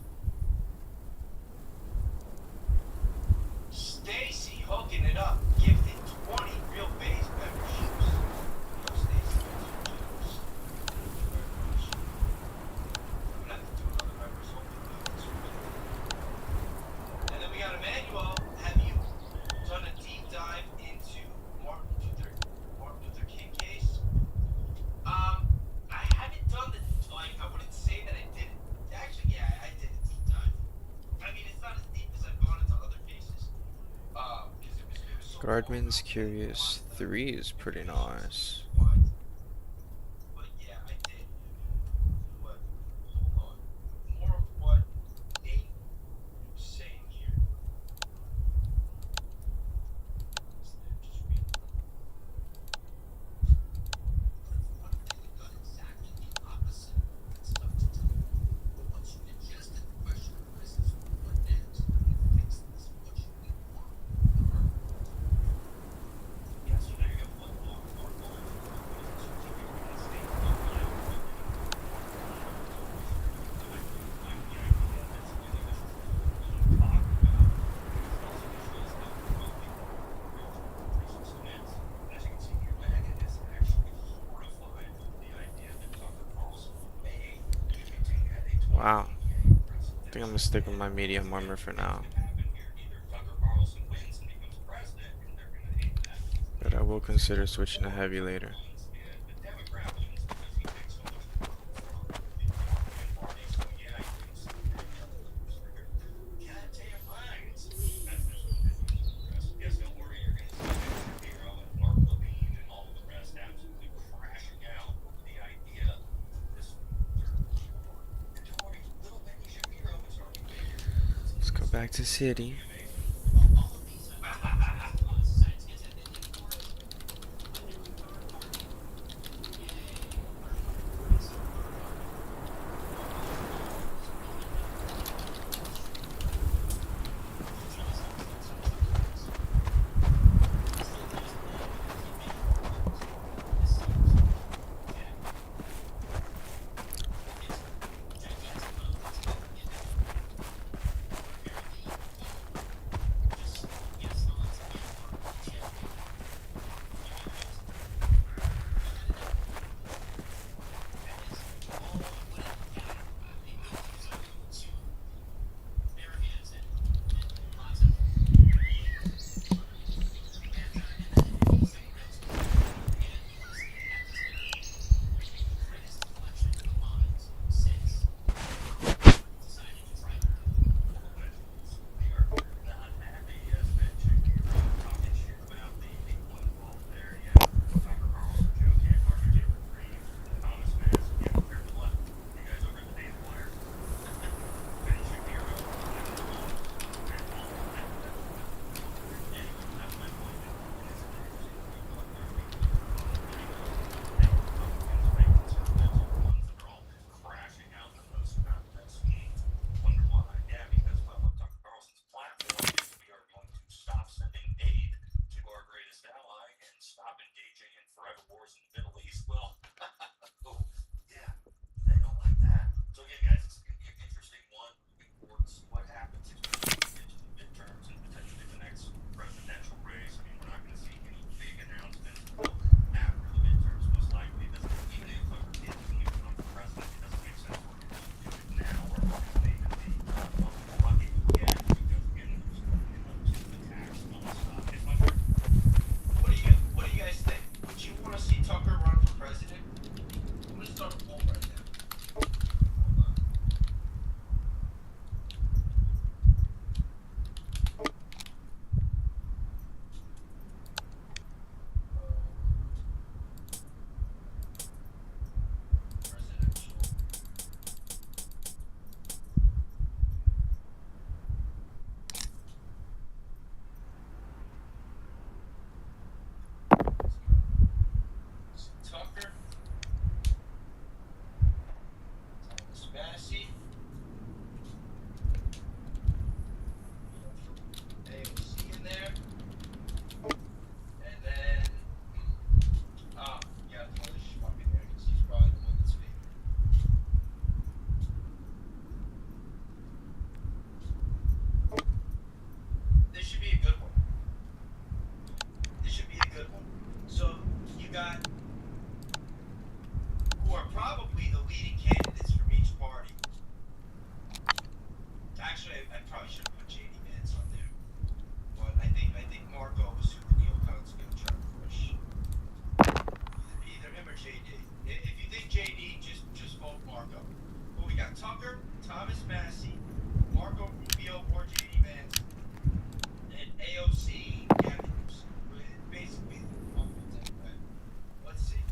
Stacy hooking it up, gifted 20 real base memberships. Yo, Stacy, those are jokes. Thank you very much. I'm gonna have to do another members only week this week. And then we got Emmanuel. Have you done a deep dive into Martin Luther King case? I haven't done the, like, I wouldn't say that I did it. Actually, yeah, I did a deep dive. I mean, it's not as deep as I've gone into other cases. Because it was so Guardman's Curious 3 is pretty nice. But yeah, I did. But hold on. More of what Nate was saying here. Just read. What if they had done exactly the opposite? It's tough to tell. But once you ingest it, the question arises, what next? Fix this. What should we want? Yeah, so now you got one more going for what is it, certificate in state of as you can see here, Megan is actually horrified with the idea that Tucker Carlson may be maintaining at a Wow. I think I'm gonna stick with my medium armor for now. But I will consider switching to heavy later. Let's go back to city. Actually, I probably should have put JD Vance on there. But I think Marco was who Neil Cunn's gonna try to push. Either him or JD. If you think JD, just vote Marco. But we got Tucker, Thomas Massey, Marco Rubio, or JD Vance, and AOC Andrews. Basically, let's see.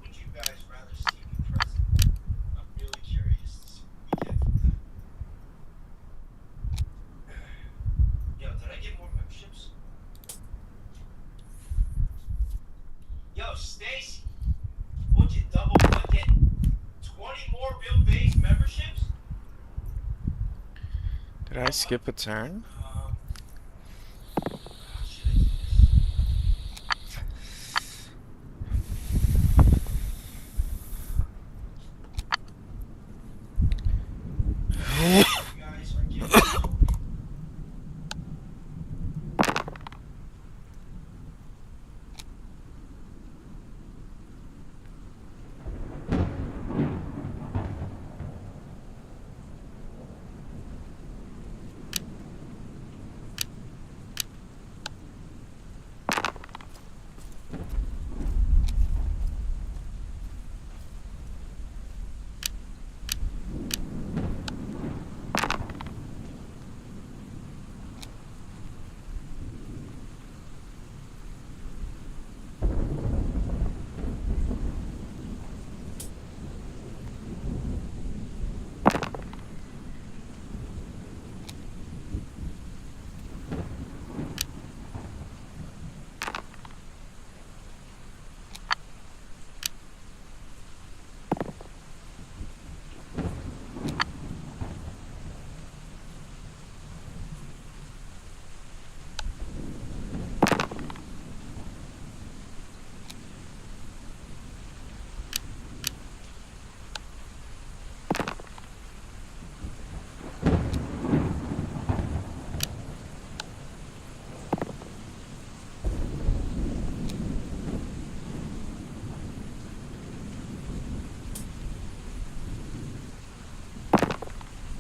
Would you guys rather see me president? I'm really curious to see what we get from that. Yo, did I get more memberships? Yo, Stacy, would you double click it? 20 more real base memberships? Did I skip a turn? Should I do this? You guys are getting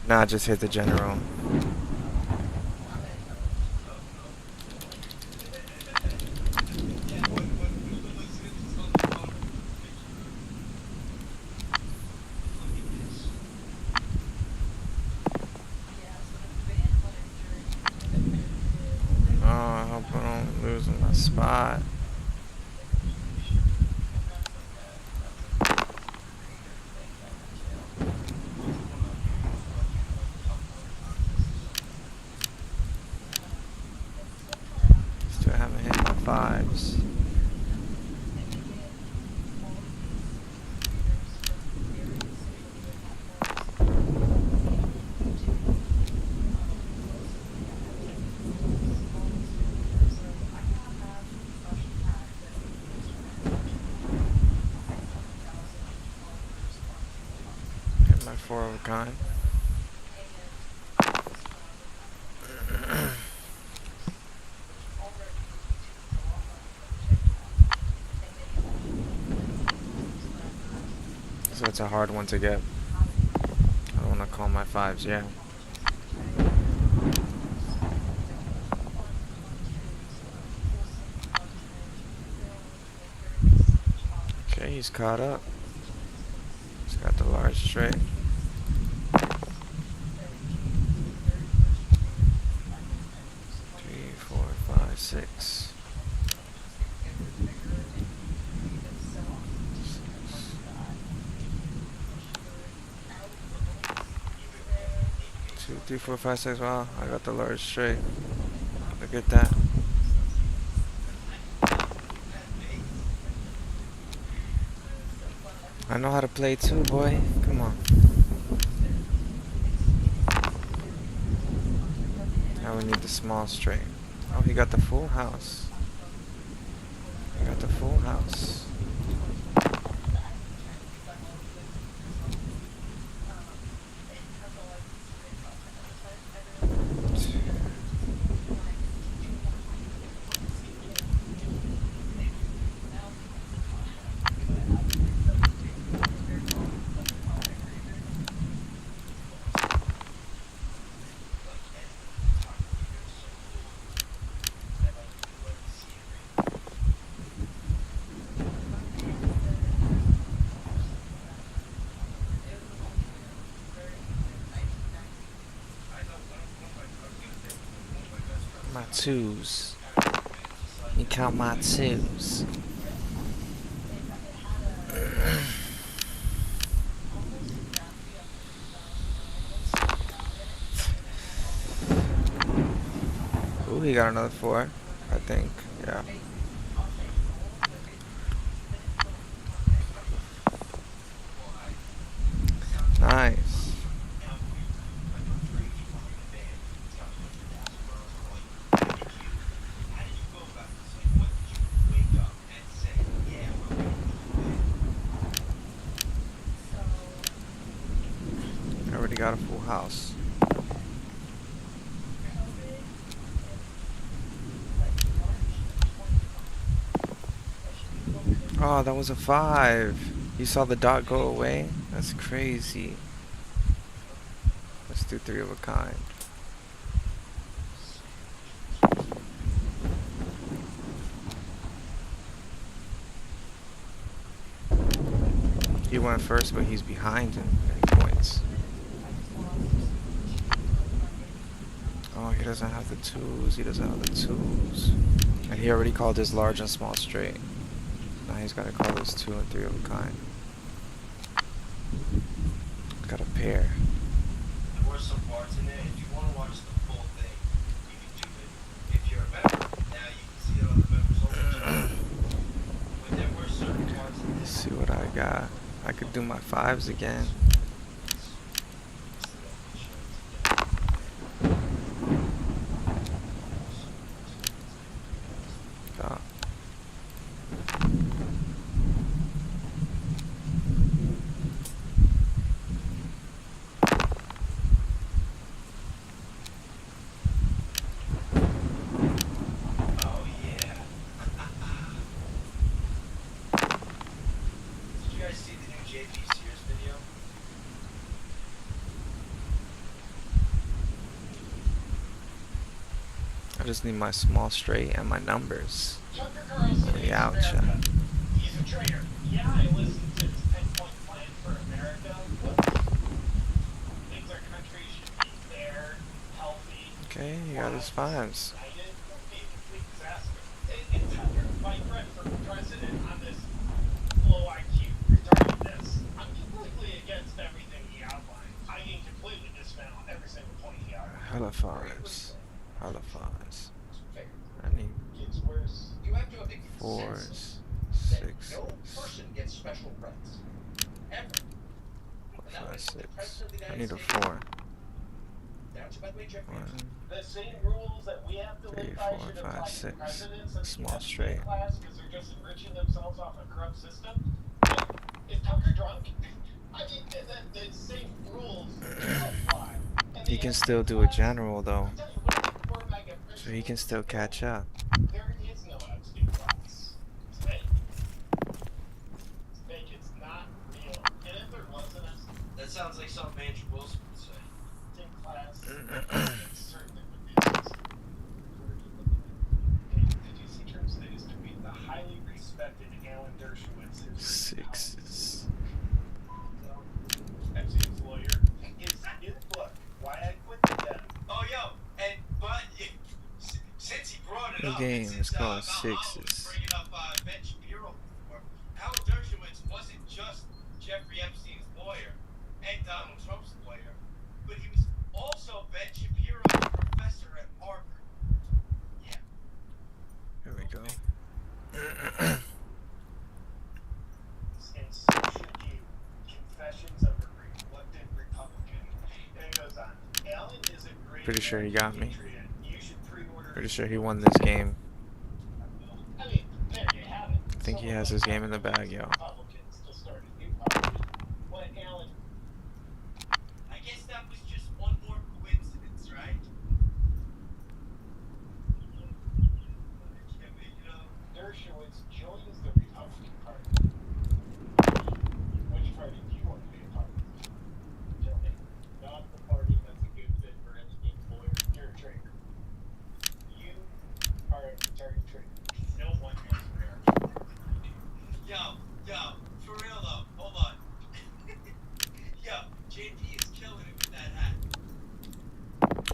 Nah, just hit the general. Oh, I hope I don't lose my spot. Still haven't hit my fives. Hit my 4 of a kind. So it's a hard one to get. I don't want to call my fives, yeah. Okay, he's caught up. He's got the large straight. Three, four, five, six. 2, 3, 4, 5, 6. Wow, I got the large straight. Look at that. I know how to play too, boy. Come on. Now we need the small straight. Oh, he got the full house. He got the full house. twos. Let me count my twos. Ooh, he got another 4, I think. Yeah. Nice. I already got a full house. Oh, that was a 5. You saw the dot go away? That's crazy. Let's do 3 of a kind. He went first, but he's behind in points. Oh, he doesn't have the 2s. He doesn't have the 2s. And he already called his large and small straight. Now he's got to call his 2 and 3 of a kind. Got a pair. There were some parts in it. If you want to watch the full thing, you can do it. If you're a member, now you can see it on the members only. But there were certain parts in Let's this. see what I got. I could do my 5s again. Oh. Oh yeah. Did you guys see the new JP Sears video? I just need my small straight and my numbers. Yeah, ouch. He's a traitor. Yeah, I listened to his 10-point plan for America. Thinks our country should be fair, healthy, Okay, he got his 5s. united. Would be a complete disaster. It's hard to fight for president on this low IQ retardedness. I'm completely against everything he outlined. I can completely dismantle every single point he outlined. Hella 5s. Hella 5s. I need Gets worse. You have to have the 4s, consensus that 6s, no person gets special rights. Ever. 5, 6. I need a 4. That's about the way Jeff 1, The same rules that we have to 3, live by 4, should 5, apply to 6. presidents and Small the straight. class because they're just enriching themselves off a corrupt system. Is Tucker drunk? I mean, the same rules apply. And He the can answer still is do a class. general though, I tell you what, the quarterback at so he can still catch up. There is no absolute class. It's fake. It's fake. It's not real. And if there was an absolute That sounds like something Andrew Wilson would say. class, it certainly would be a system. Did you see Trump's latest tweet? The highly respected Alan Dershowitz is 6s. Epstein's lawyer. His book, Why I Quit the Debt. Oh, yo, and but since he brought it The up, game since, is called Mount Holland was 6s. bringing up Ben Shapiro before, Alan Dershowitz wasn't just Jeffrey Epstein's lawyer and Donald Trump's lawyer, but he was also Ben Shapiro's professor at Harvard. Yeah. Here we go. And so should you. Confessions of a Reluctant Republican. And it goes on. Alan is a great Pretty sure he got me. patriot. You should pre-order. Pretty sure he won this game. I mean, there you have it. I think he has his game in the bag, yo. Republicans to start a new party. What Alan I guess that was just one more coincidence, right? I mean, you know, Dershowitz joins the Republican Party. Which party do you want to be a part of? Tell me. Not the party that's a good fit for Epstein's lawyer. You're a traitor. You are a retarded traitor. No one wants America. yo, for real though, hold on. Yo, JP is killing it with that hat.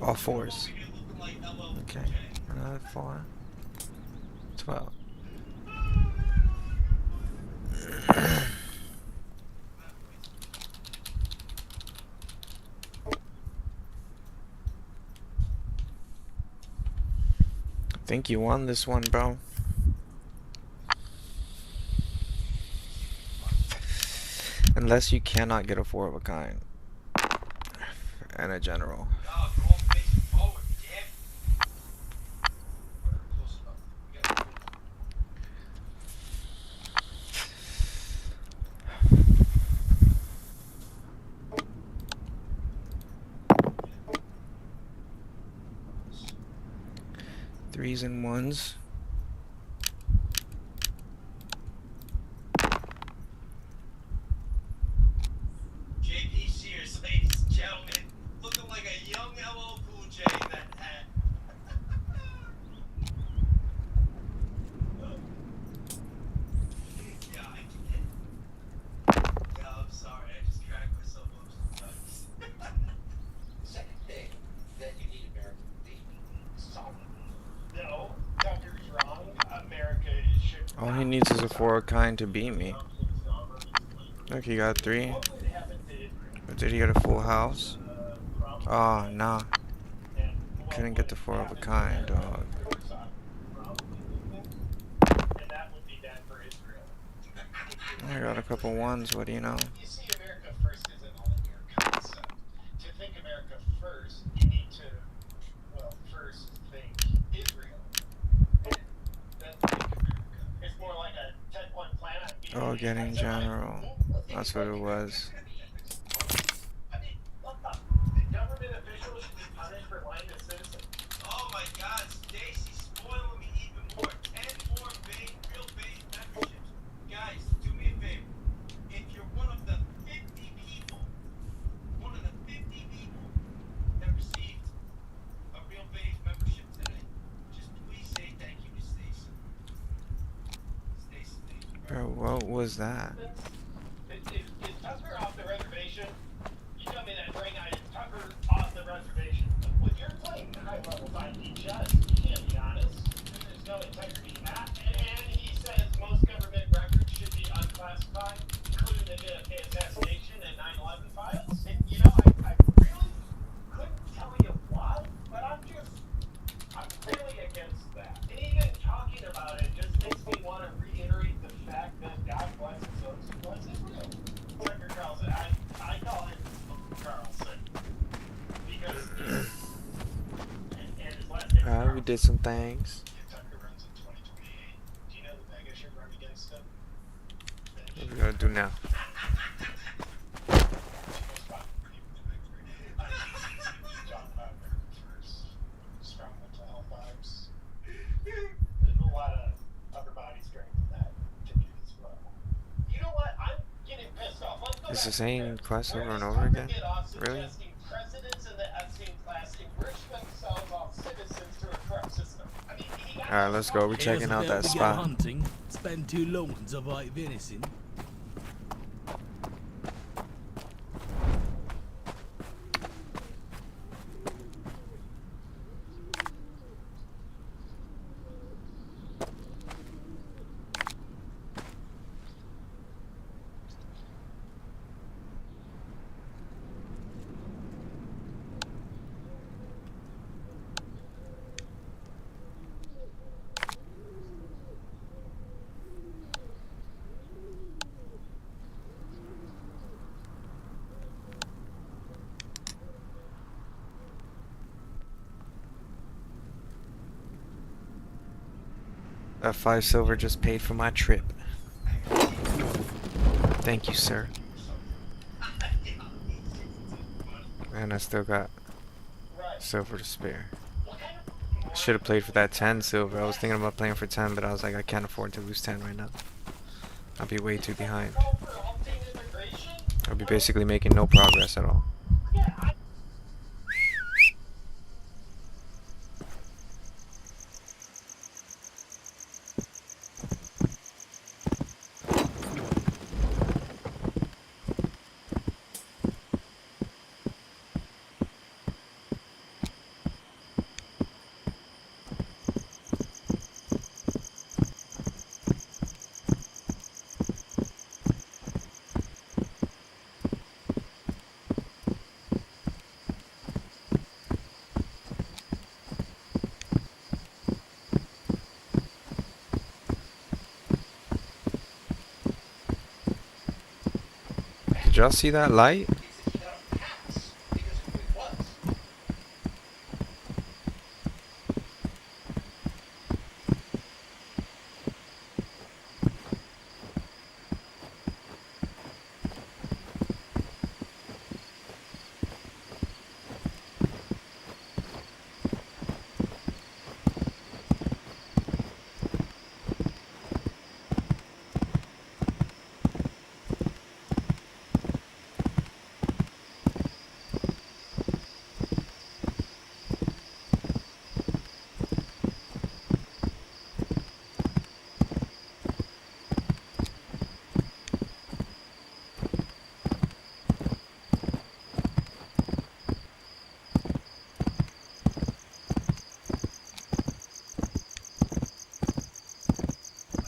All 4s. Over here looking like LL Okay. Cool J. Another 4. 12. I think you won this one, bro. Unless you cannot get a 4 of a kind. And a general. No, go facing forward, damn it. Close enough. We got it. 3s and 1s. JP Sears, ladies and gentlemen, looking like a young LL Cool J in that hat. Yeah, I get it. Yeah, I'm sorry, I just crack myself up sometimes. Second thing, that you need American baby. Solid. No, Tucker's wrong. America should. All he needs is a 4 of a kind to beat me. Look, he got 3. What would happen to Israel? But did he get a full house? Problem. Oh, nah. And what Couldn't get the 4 of a kind, dog. And that would be bad for Israel. I got a couple 1s, what do you know? You see, America first isn't only your concept. To think America first, you need to, well, first think Israel. And then think America. It's more like a 10-point plan. Oh, getting general. That's what it was. I mean, what the government officials should be punished for lying to citizens. Oh my God, Stacy's spoiling me even more. 10 more real base memberships. Guys, do me a favor. If you're one of the 50 people that received a real base membership today, just please say thank you to Stacy. Stacy, thank you. Bro, what was that? Is Tucker off the reservation? You tell me that right now. Is Tucker off the reservation? When you're playing high-level 5D chess, you can't be honest. There's no integrity. And he says most government records should be unclassified, including the JFK assassination and 9/11 files. And, you know, I really couldn't tell you why, but I'm really against that. And even talking about it just makes me want to reiterate the fact that God blesses those who bless Israel. Tucker Carlson, I call him Carlson because and his last name. Alright, we did some things. Tucker runs in 2028. Do you know the mega should run against him? What we gotta do now? Strong mental health vibes. There's a lot of upper body strength in that ticket as well. You know what? I'm getting pissed off. Let's go It's the back same to class where over and does over Tucker again? get off Really? suggesting presidents in the Epstein class enrich themselves off citizens through a corrupt system? I mean, he got Alright, let's go. We're He checking was out about that to go spot. hunting, spend too long on the white venison. That 5 silver just paid for my trip. Thank you, sir. And I still got silver to spare. I should have played for that 10 silver. I was thinking about playing for 10, but I was like, I can't afford to lose 10 right now. I'll be way too behind. I'll be basically making no progress at all. y'all see that light? He got a pass because of who he was.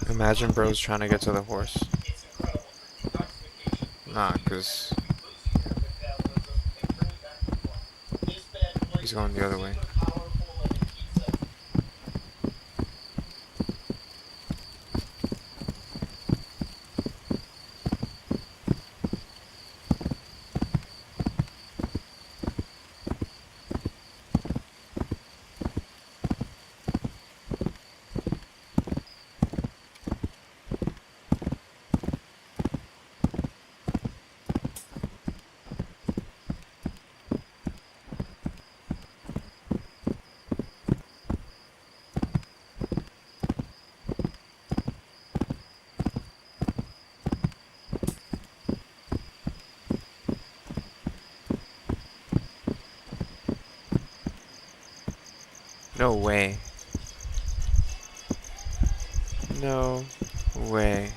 Imagine bro's trying to get to the horse. It's incredible. Detoxification. Nah, cause Boosts your metabolism and bring you back to normal. This bad boy he's going the other is way. super powerful and it keeps us. No way. No way.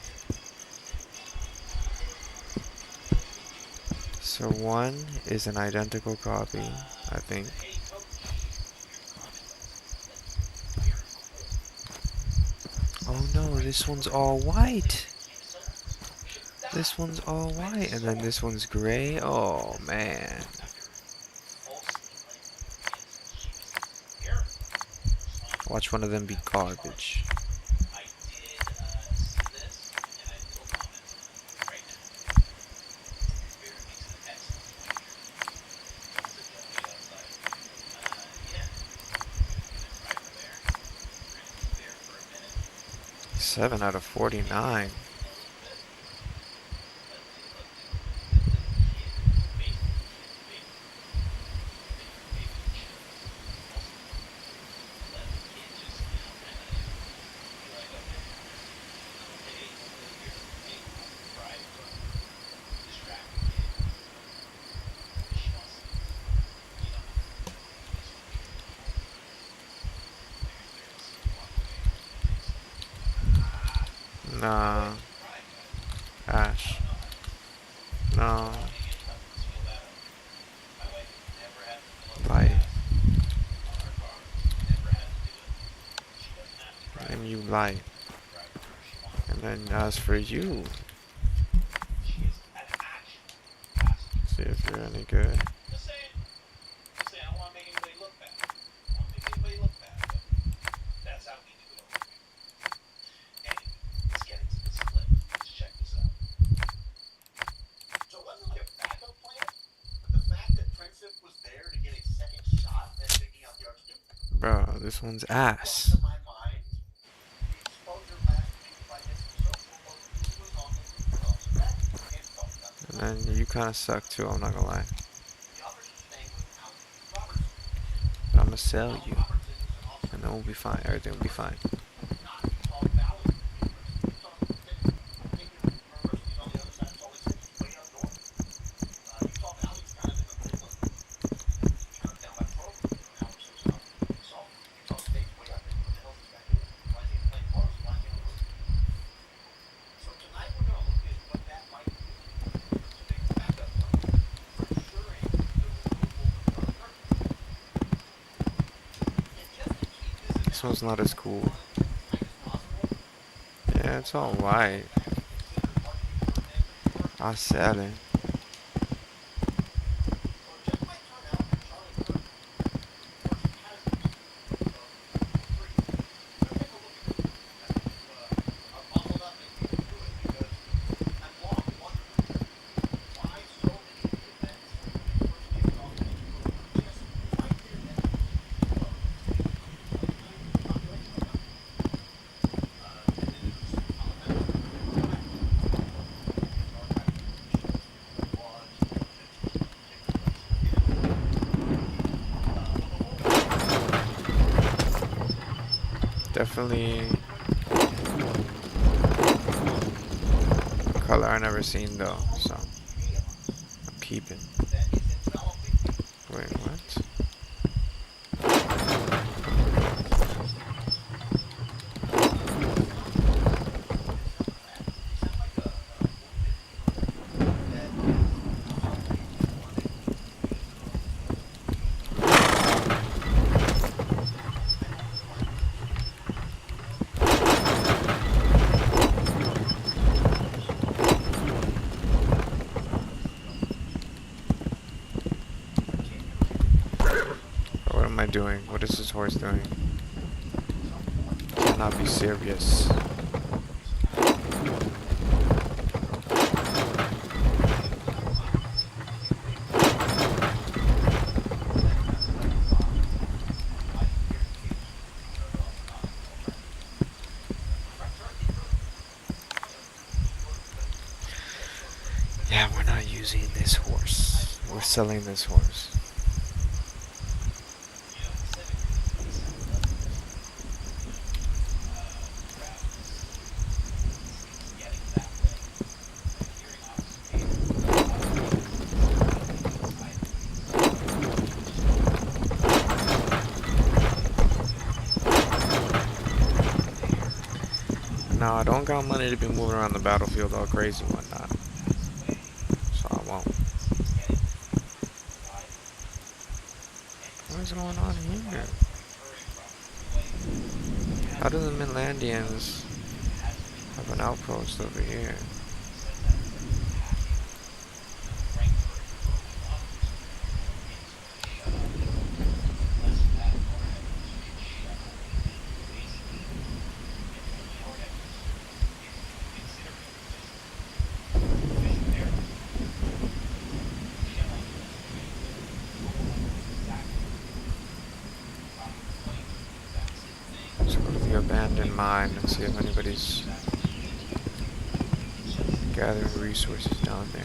So one is an identical copy, I think. Oh no, this one's all white. This one's all white, and then this one's gray. Oh man. Watch one of them be garbage. Seven out of 49. Nah. Ash. No. Light. And you light. And then as for you, see if you're any good. Just saying. Just saying, I don't want to make anybody look bad. I don't want to make anybody look bad, but that's how we do it over here. Anyway, let's get into the split. Let's check this out. So it wasn't like a backup plan, but the fact that Princess was there to get a second shot at taking out the Archduke Bro, this one's brought ass. to my mind the exposure last week by this so-called who was on the roof of the bed and talked about the And then you kind of suck too, I'm not gonna lie. other thing was Al Robertson. But I'm gonna sell you. Robertson is an officer And then we'll be fine. Everything will be fine. not Utah Valley University. It's on University's on the other side of Salt Lake City. It's way up north. Utah Valley's kind of in the middle of kind of down by Provo, now we're so south. Salt. Utah State's way up there. What the hell is this guy doing? Why is he playing close? Why is he on the roof? So tonight we're going to look at what that might do to make a backup plan for ensuring the removal of the Dark Curtain. And just to keep this This one's not as cool. as possible, Yeah, it's all white. I'll sell it. Why Definitely a color I never seen though, so I'm keeping. Wait, what? What am I doing? What is this horse doing? Cannot be serious. Yeah, we're not using this horse. We're selling this horse. No, I don't got money to be moving around the battlefield all crazy and whatnot. So I won't. What is going on here? How do the Midlandians have an outpost over here? Let's go to the abandoned mine and see if anybody's gathering resources down there.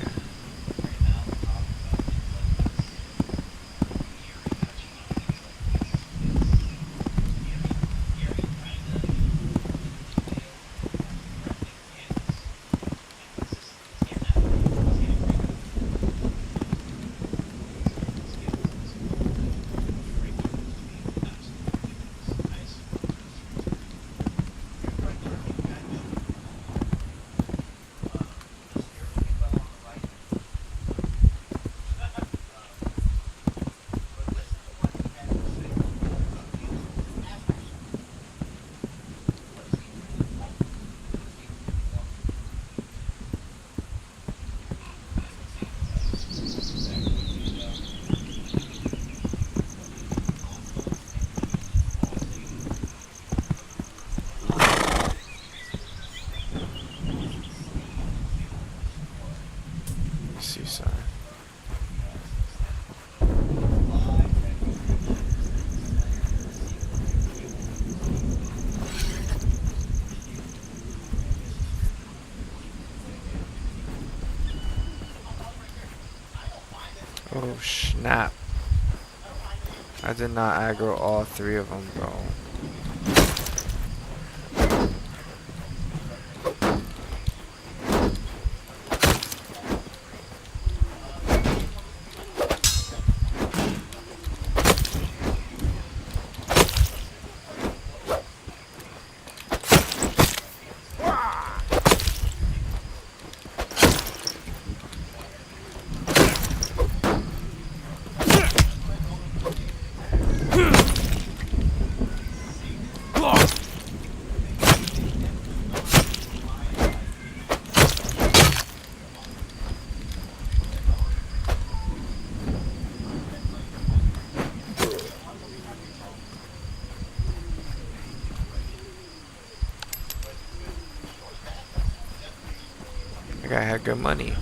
Seaside. Oh snap. I did not aggro all three of them, bro. That guy had good money.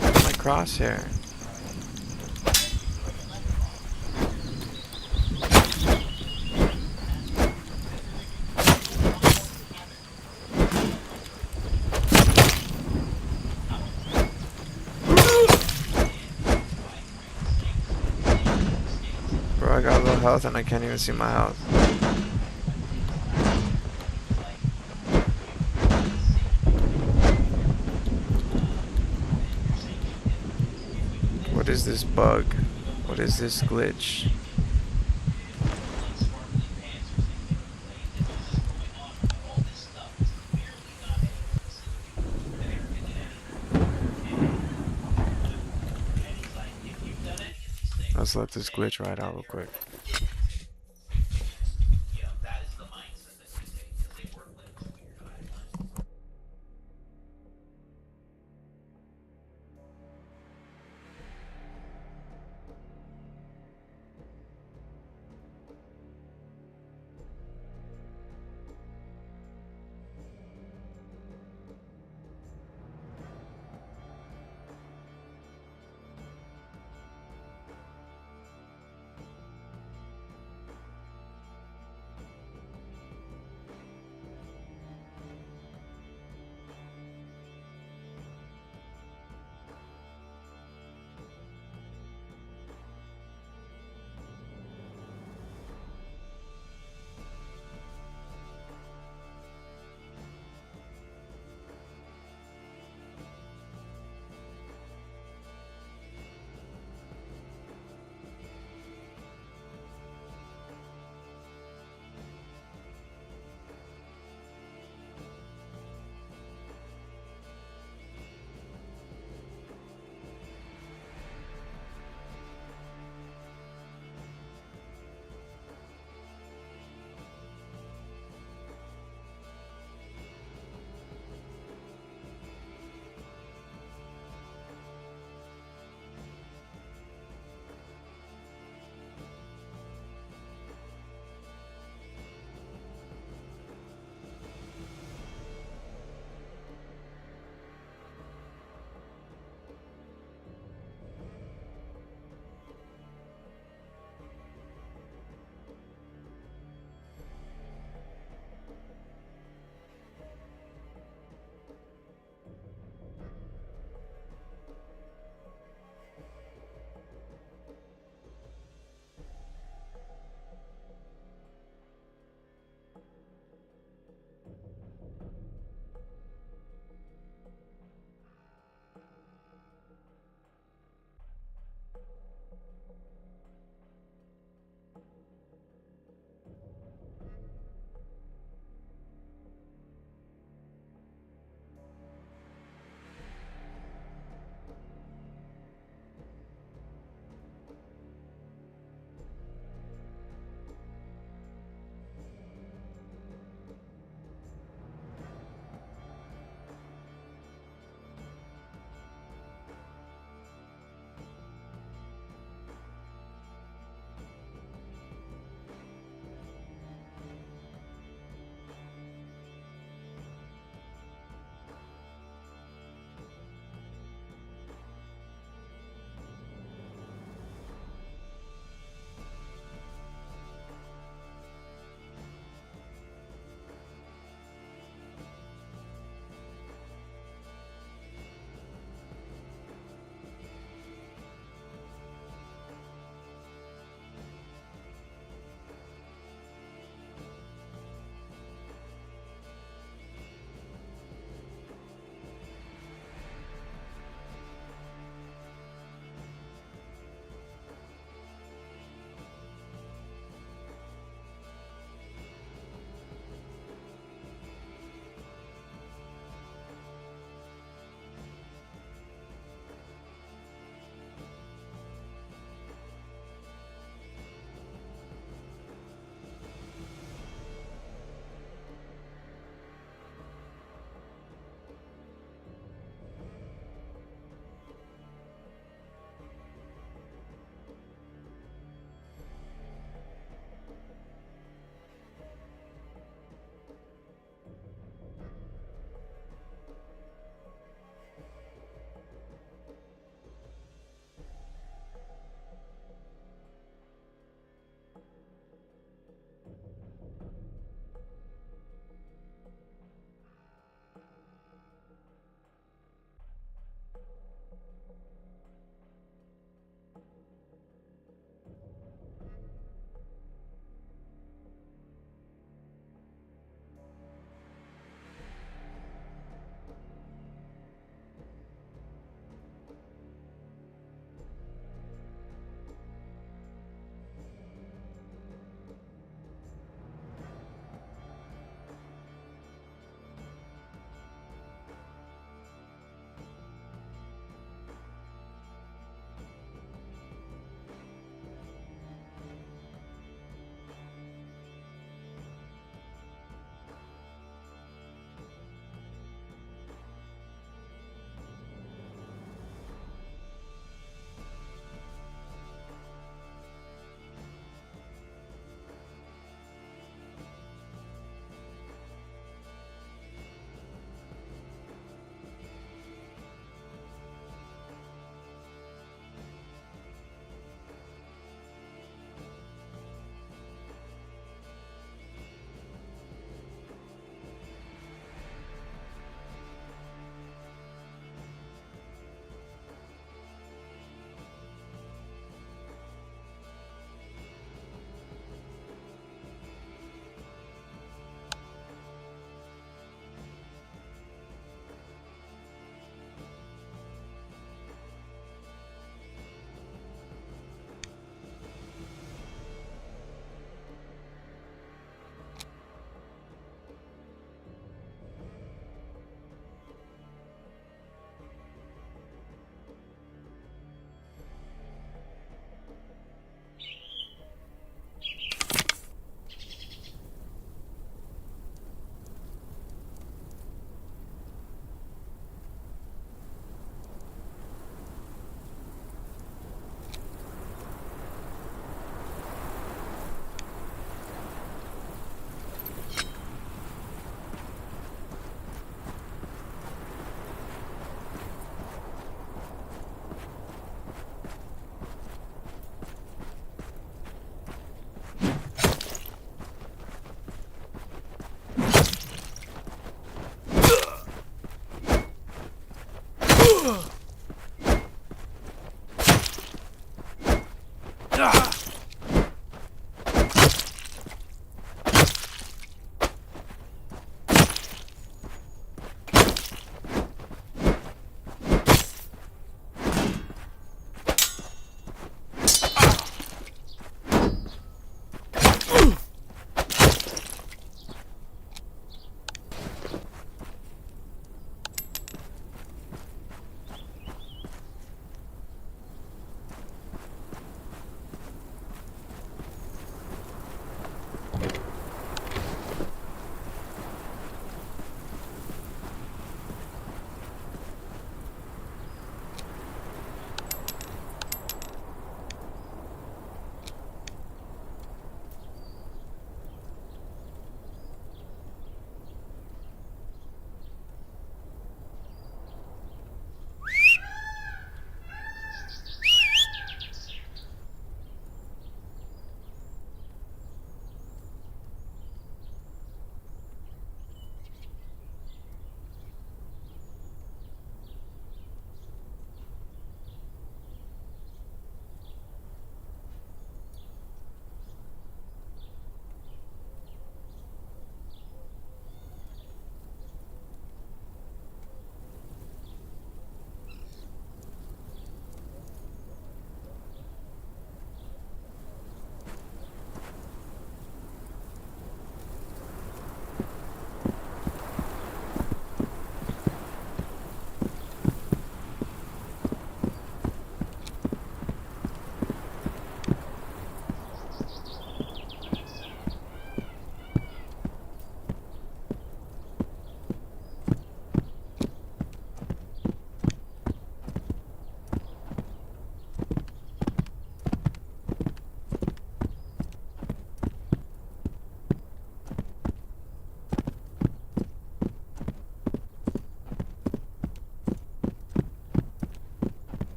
My crosshair. Bro, I got low health and I can't even see my health. What is this bug? What is this glitch? Let's let this glitch ride out real quick.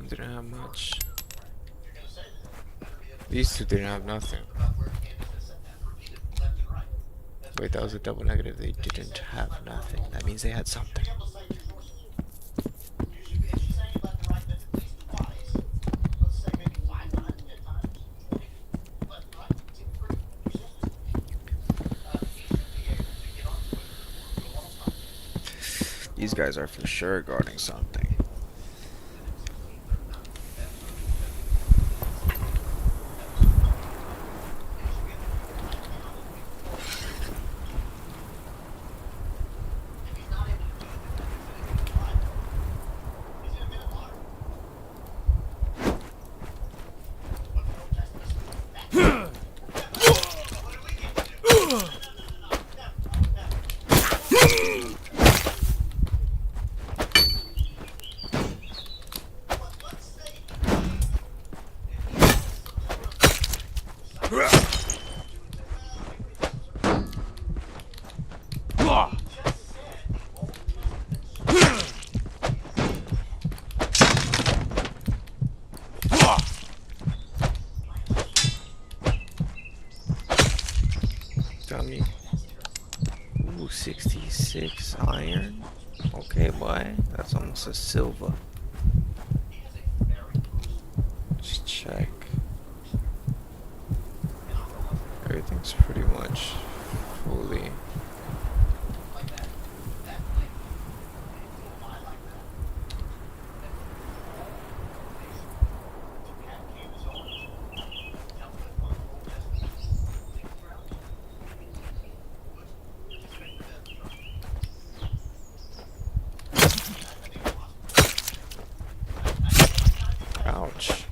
didn't have much. These two didn't have nothing. Wait, that was a double negative. They didn't have nothing. That means they had something. These guys are for sure guarding something. Dummy. Ooh, 66 iron. Okay, boy. That's almost a silver. Just check. Everything's pretty much fully. Ouch.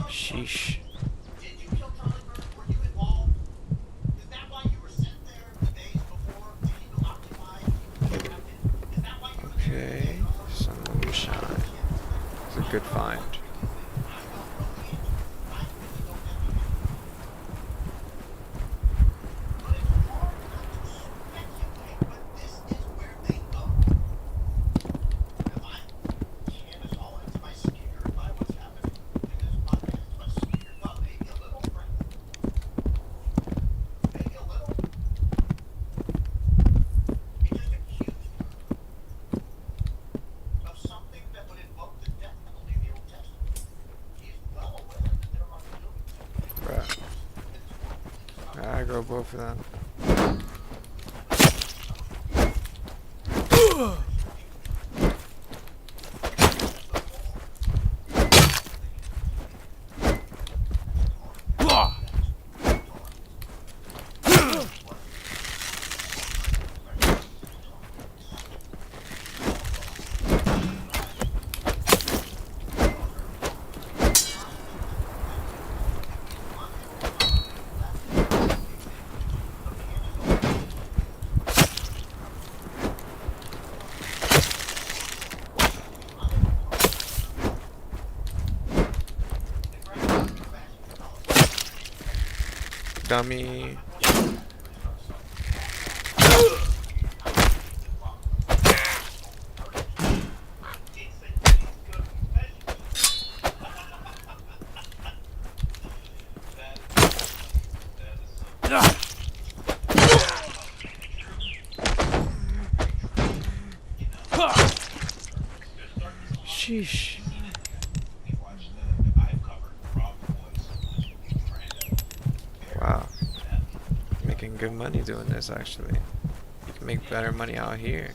Sheesh. Okay, some moonshine. It's a good find. Bruh. I go both of them. Dummy. Sheesh. Wow. Making good money doing this, actually. You can make better money out here.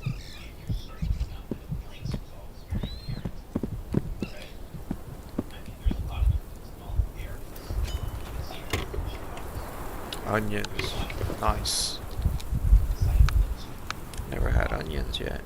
Onions. Nice. Never had onions yet.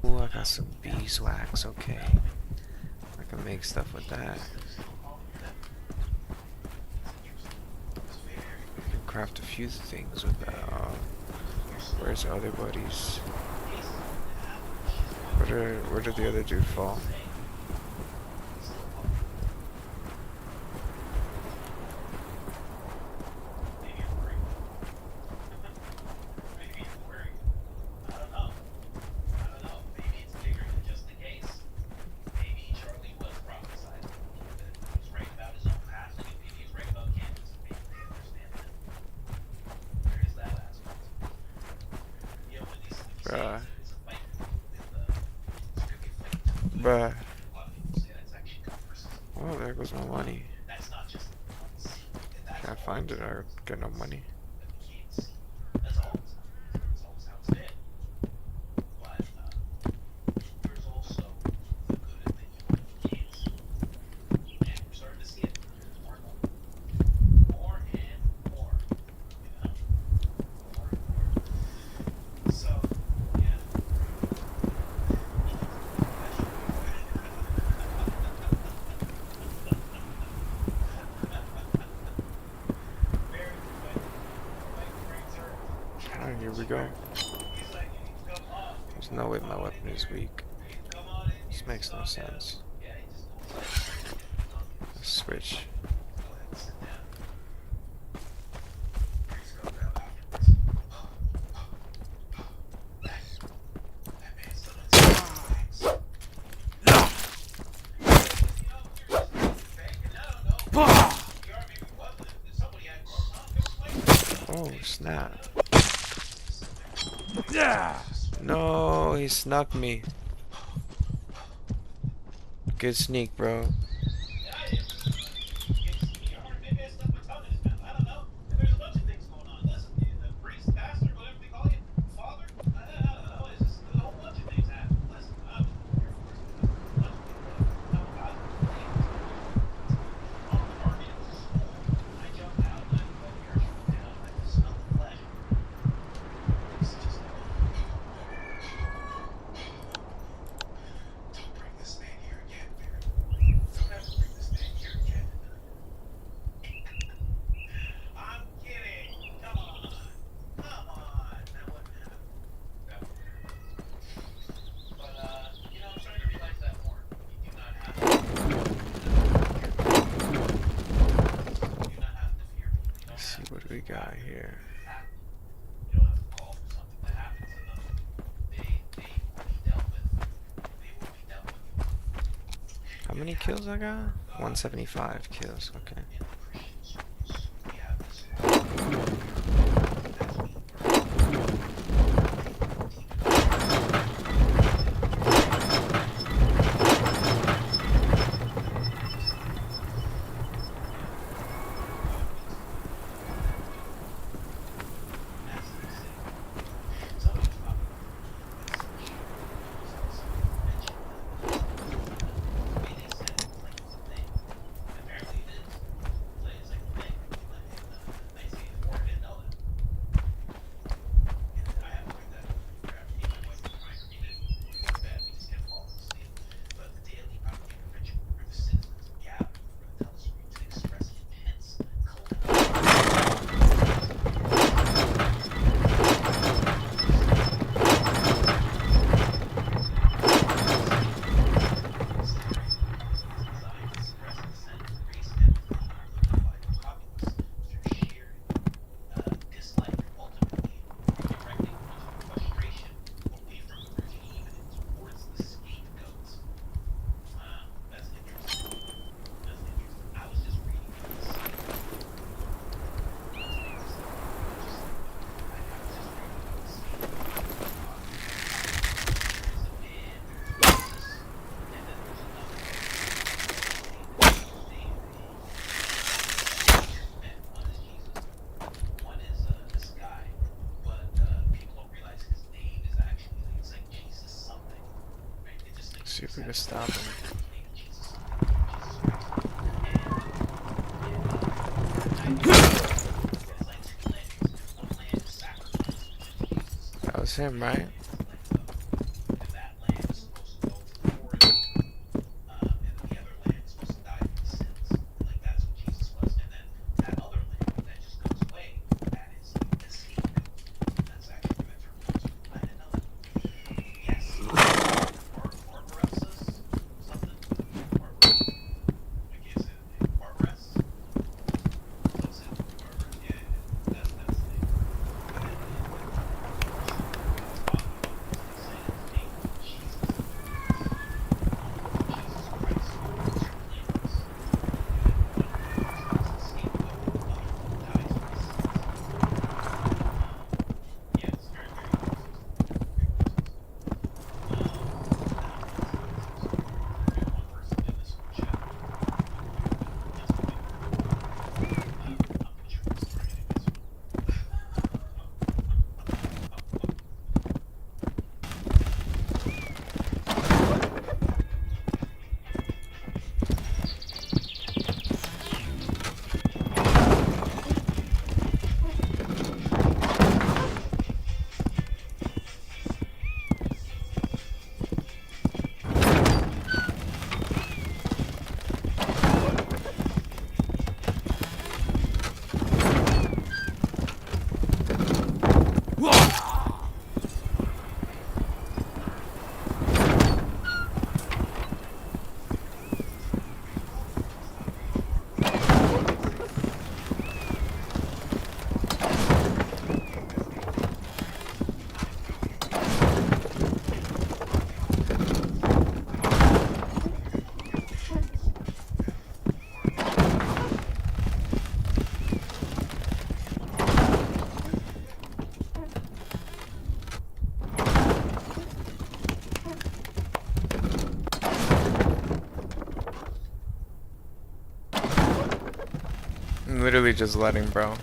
Ooh, I got some beeswax, okay. I can make stuff with that. I can craft a few things with that. Where's the other buddies? Where did the other dude fall? Bruh. Bruh. Oh, there goes my money. Can't find it or get no money. Alright, here we go. There's no way my weapon is weak. This makes no sense. Let's switch. Oh, snap. No, he snuck me. Good sneak, bro. What do we got here? How many kills I got? 175 kills, okay. See if we can stop him. That was him, right? I'm literally just letting, bro.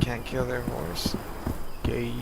Can't kill their horse. Gay.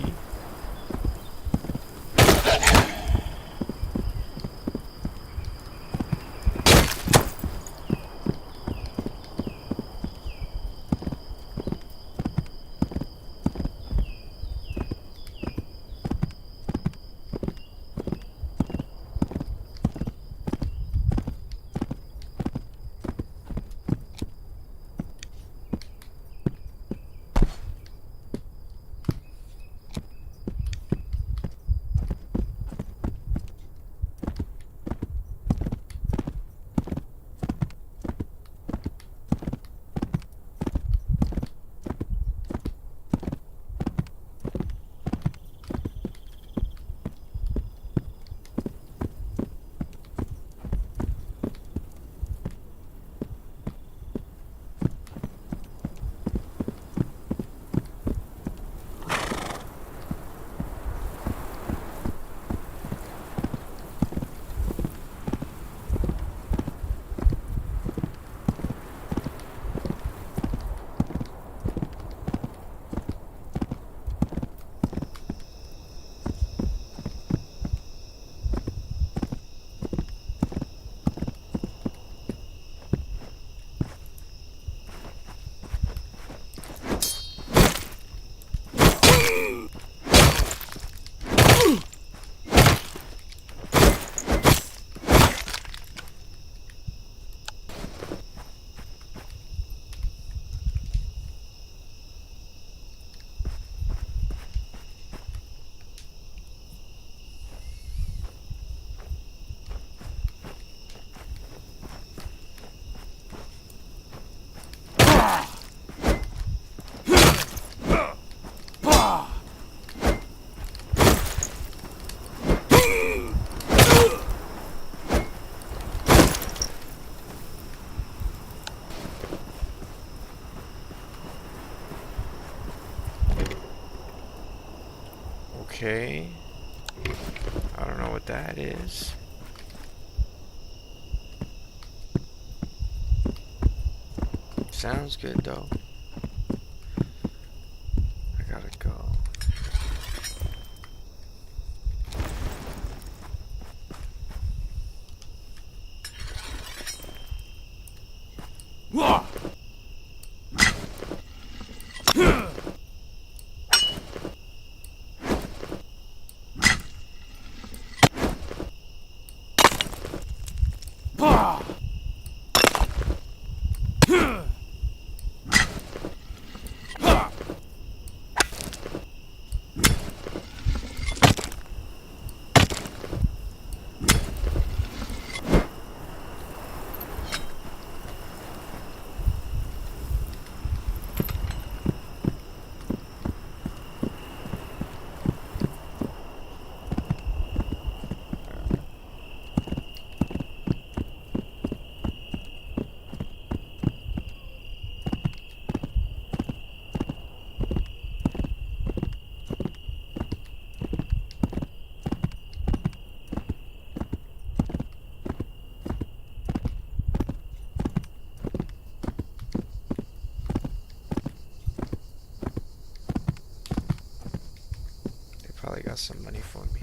Okay. I don't know what that is. Sounds good though. I gotta go. Probably got some money for me.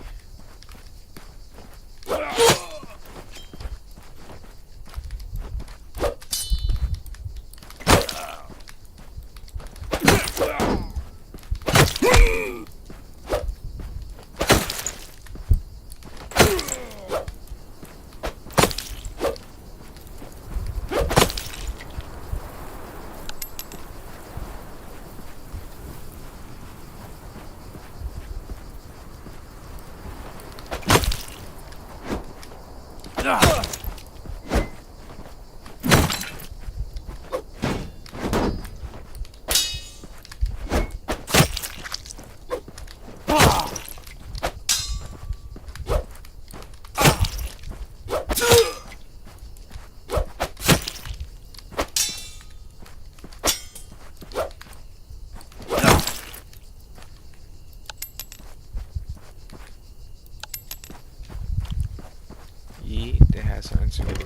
They had something to do.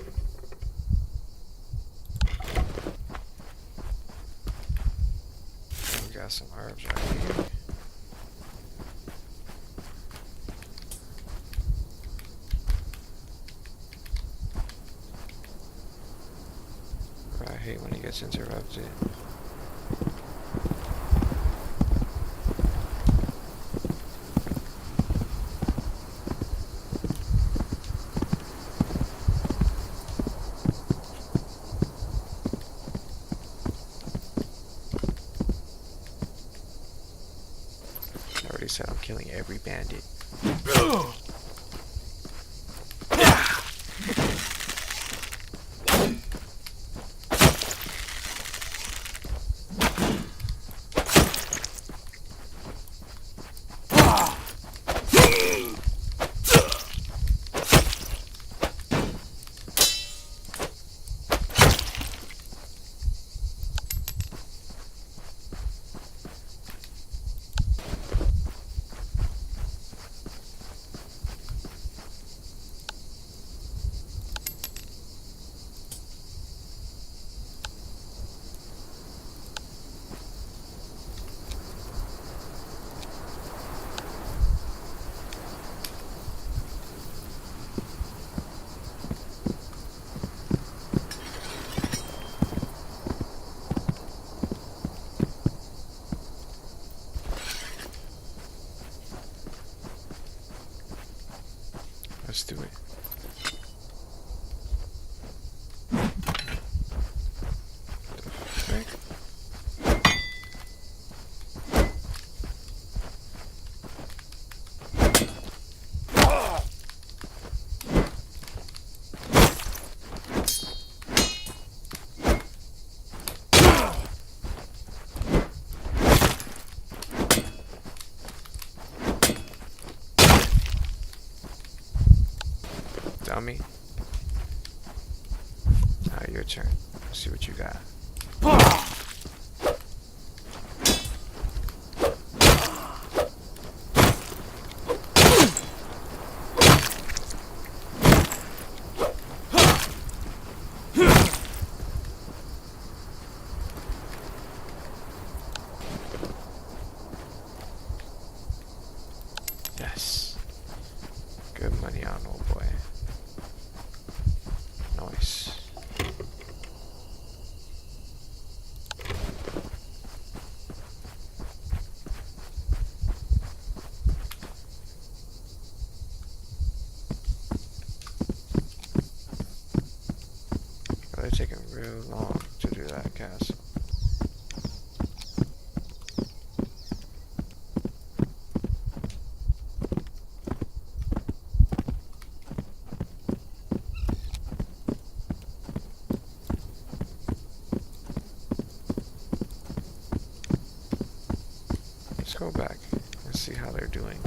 We got some herbs right here. I hate when he gets interrupted. Said I'm killing every bandit. Let's do it. Dummy. Now your turn. Let's see what you got. money on old boy. Nice. They're taking real long to do that castle. Let's go back and see how they're doing.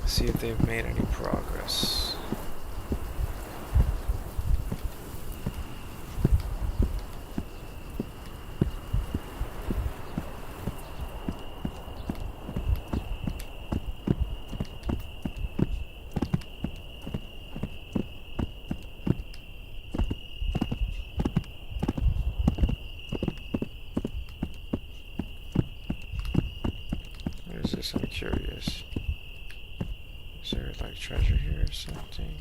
See if they've made any progress. What is this? I'm curious. Is there like treasure here or something?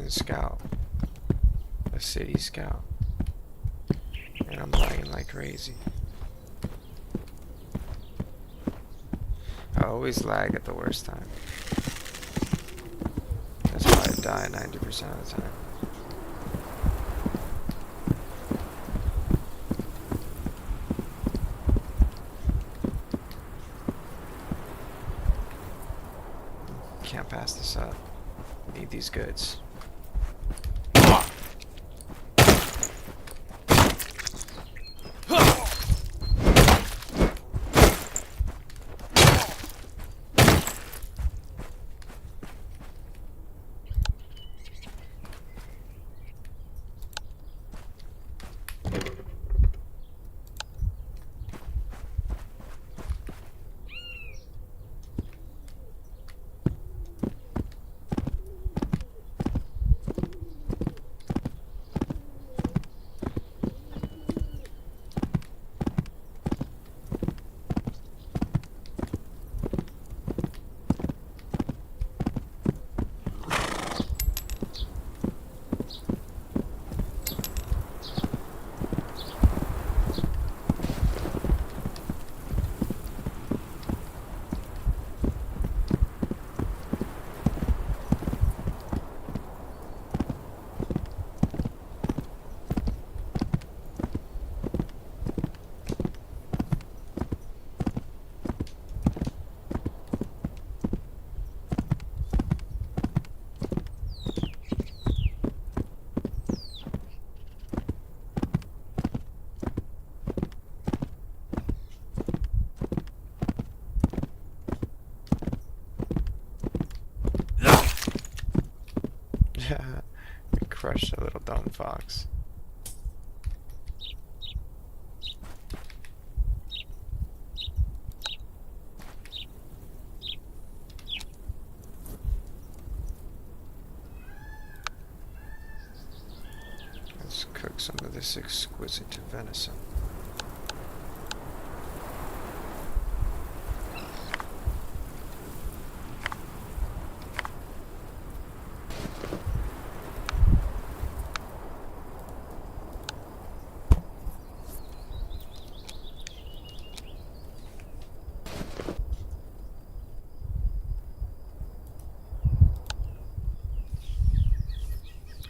Scout, a city scout, and I'm lagging like crazy. I always lag at the worst time. That's why I die 90% of the time. Can't pass this up. Need these goods. Crush the little dumb fox. Let's cook some of this exquisite venison.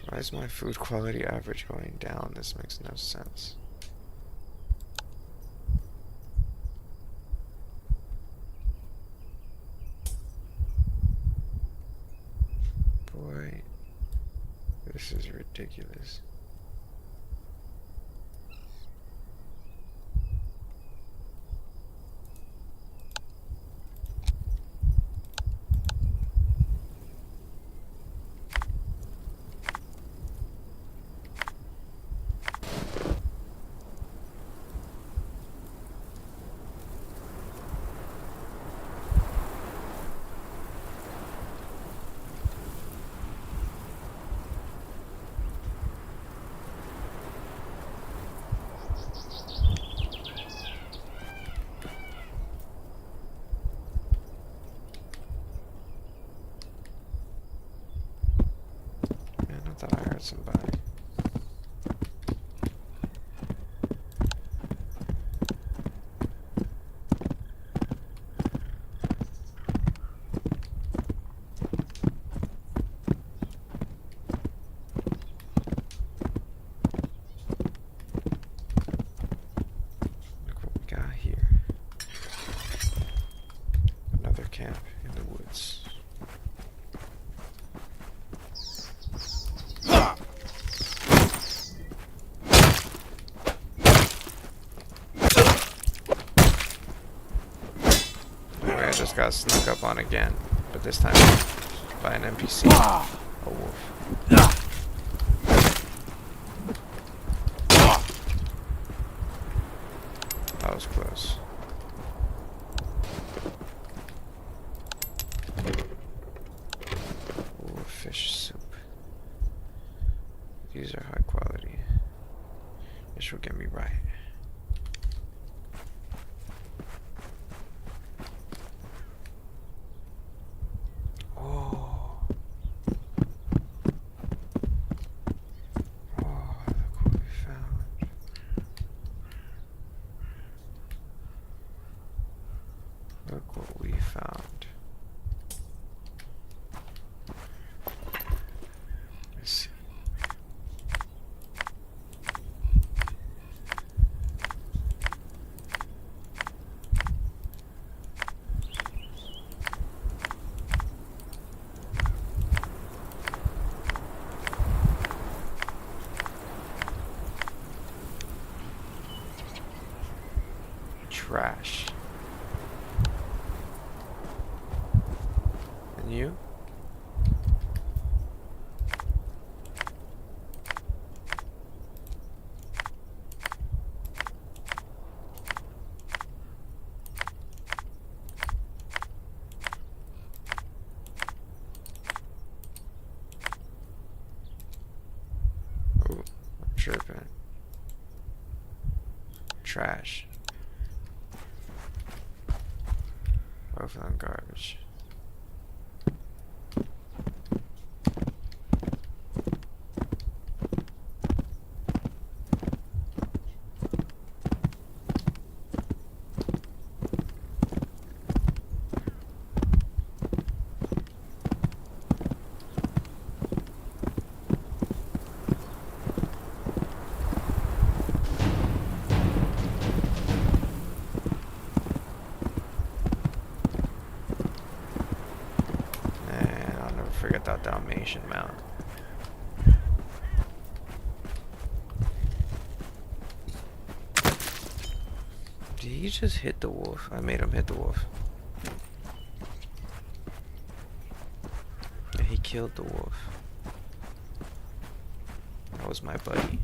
Why is my food quality average going down? This makes no sense. Boy, this is ridiculous. Thought I heard somebody. Look what we got here. Another camp in the woods. I just got snuck up on again, but this time by an NPC. A wolf. That was close. Ooh, fish soup. These are high quality. This will get me right. Look what we found. Let's see. Trash. And you? Ooh, I'm tripping. Trash. Both of them garbage. Forget that Dalmatian mount. Did he just hit the wolf? I made him hit the wolf. Yeah, he killed the wolf. was my buddy.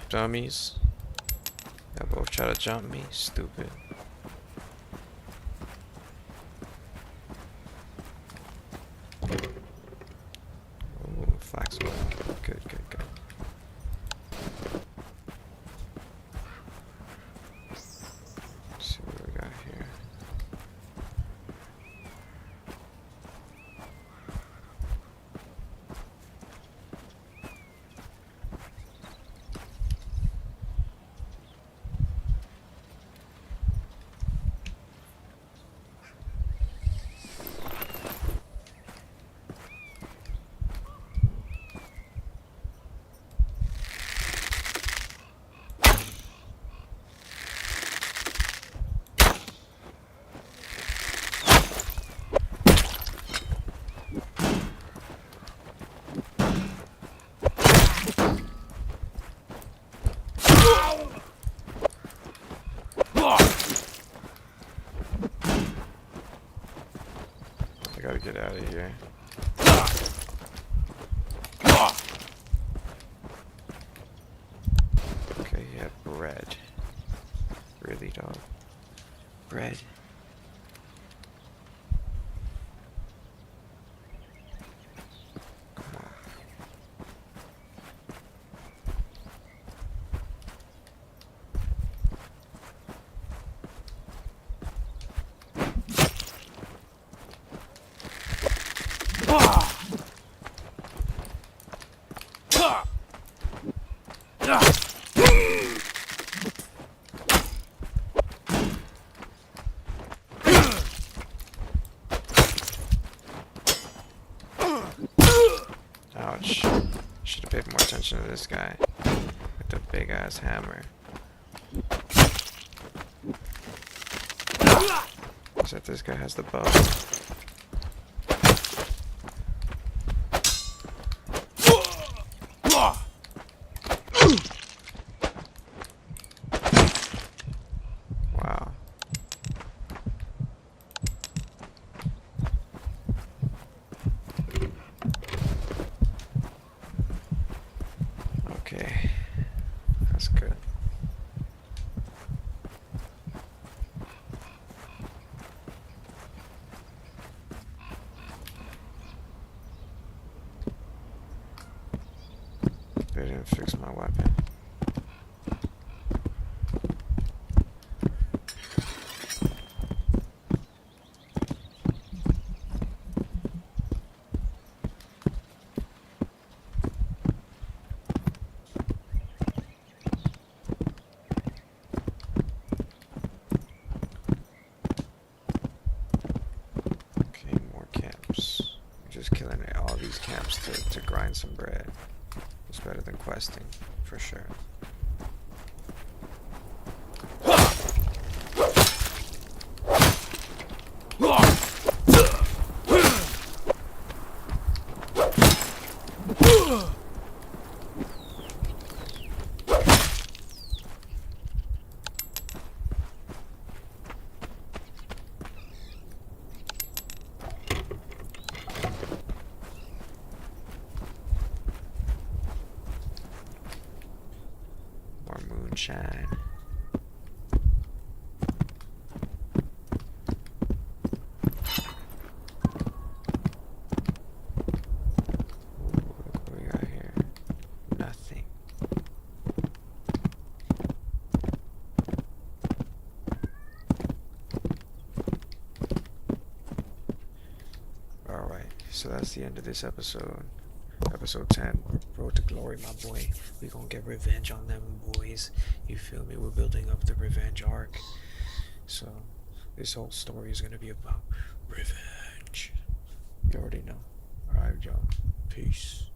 Dummies. They both try to jump me. Stupid. Ooh, flexible. Good, good, good. Let's see what we got here. I gotta get out of here. Okay, yeah, bread. Really, dog? Bread? Come on. Ouch. Should have paid more attention to this guy with the big ass hammer. Except this guy has the bow. Wow. Okay. That's good. They didn't fix my weapon. Okay, more camps. We're just killing all these camps to grind some bread. It's better than questing, for sure. More moonshine. Ooh, look what we got here. Nothing. Alright, so that's the end of this episode. Episode 10, Road to Glory, my boy. We gonna get revenge on them boys. You feel me? We're building up the revenge arc. So, this whole story is gonna be about revenge. You already know. Alright, y'all. Peace.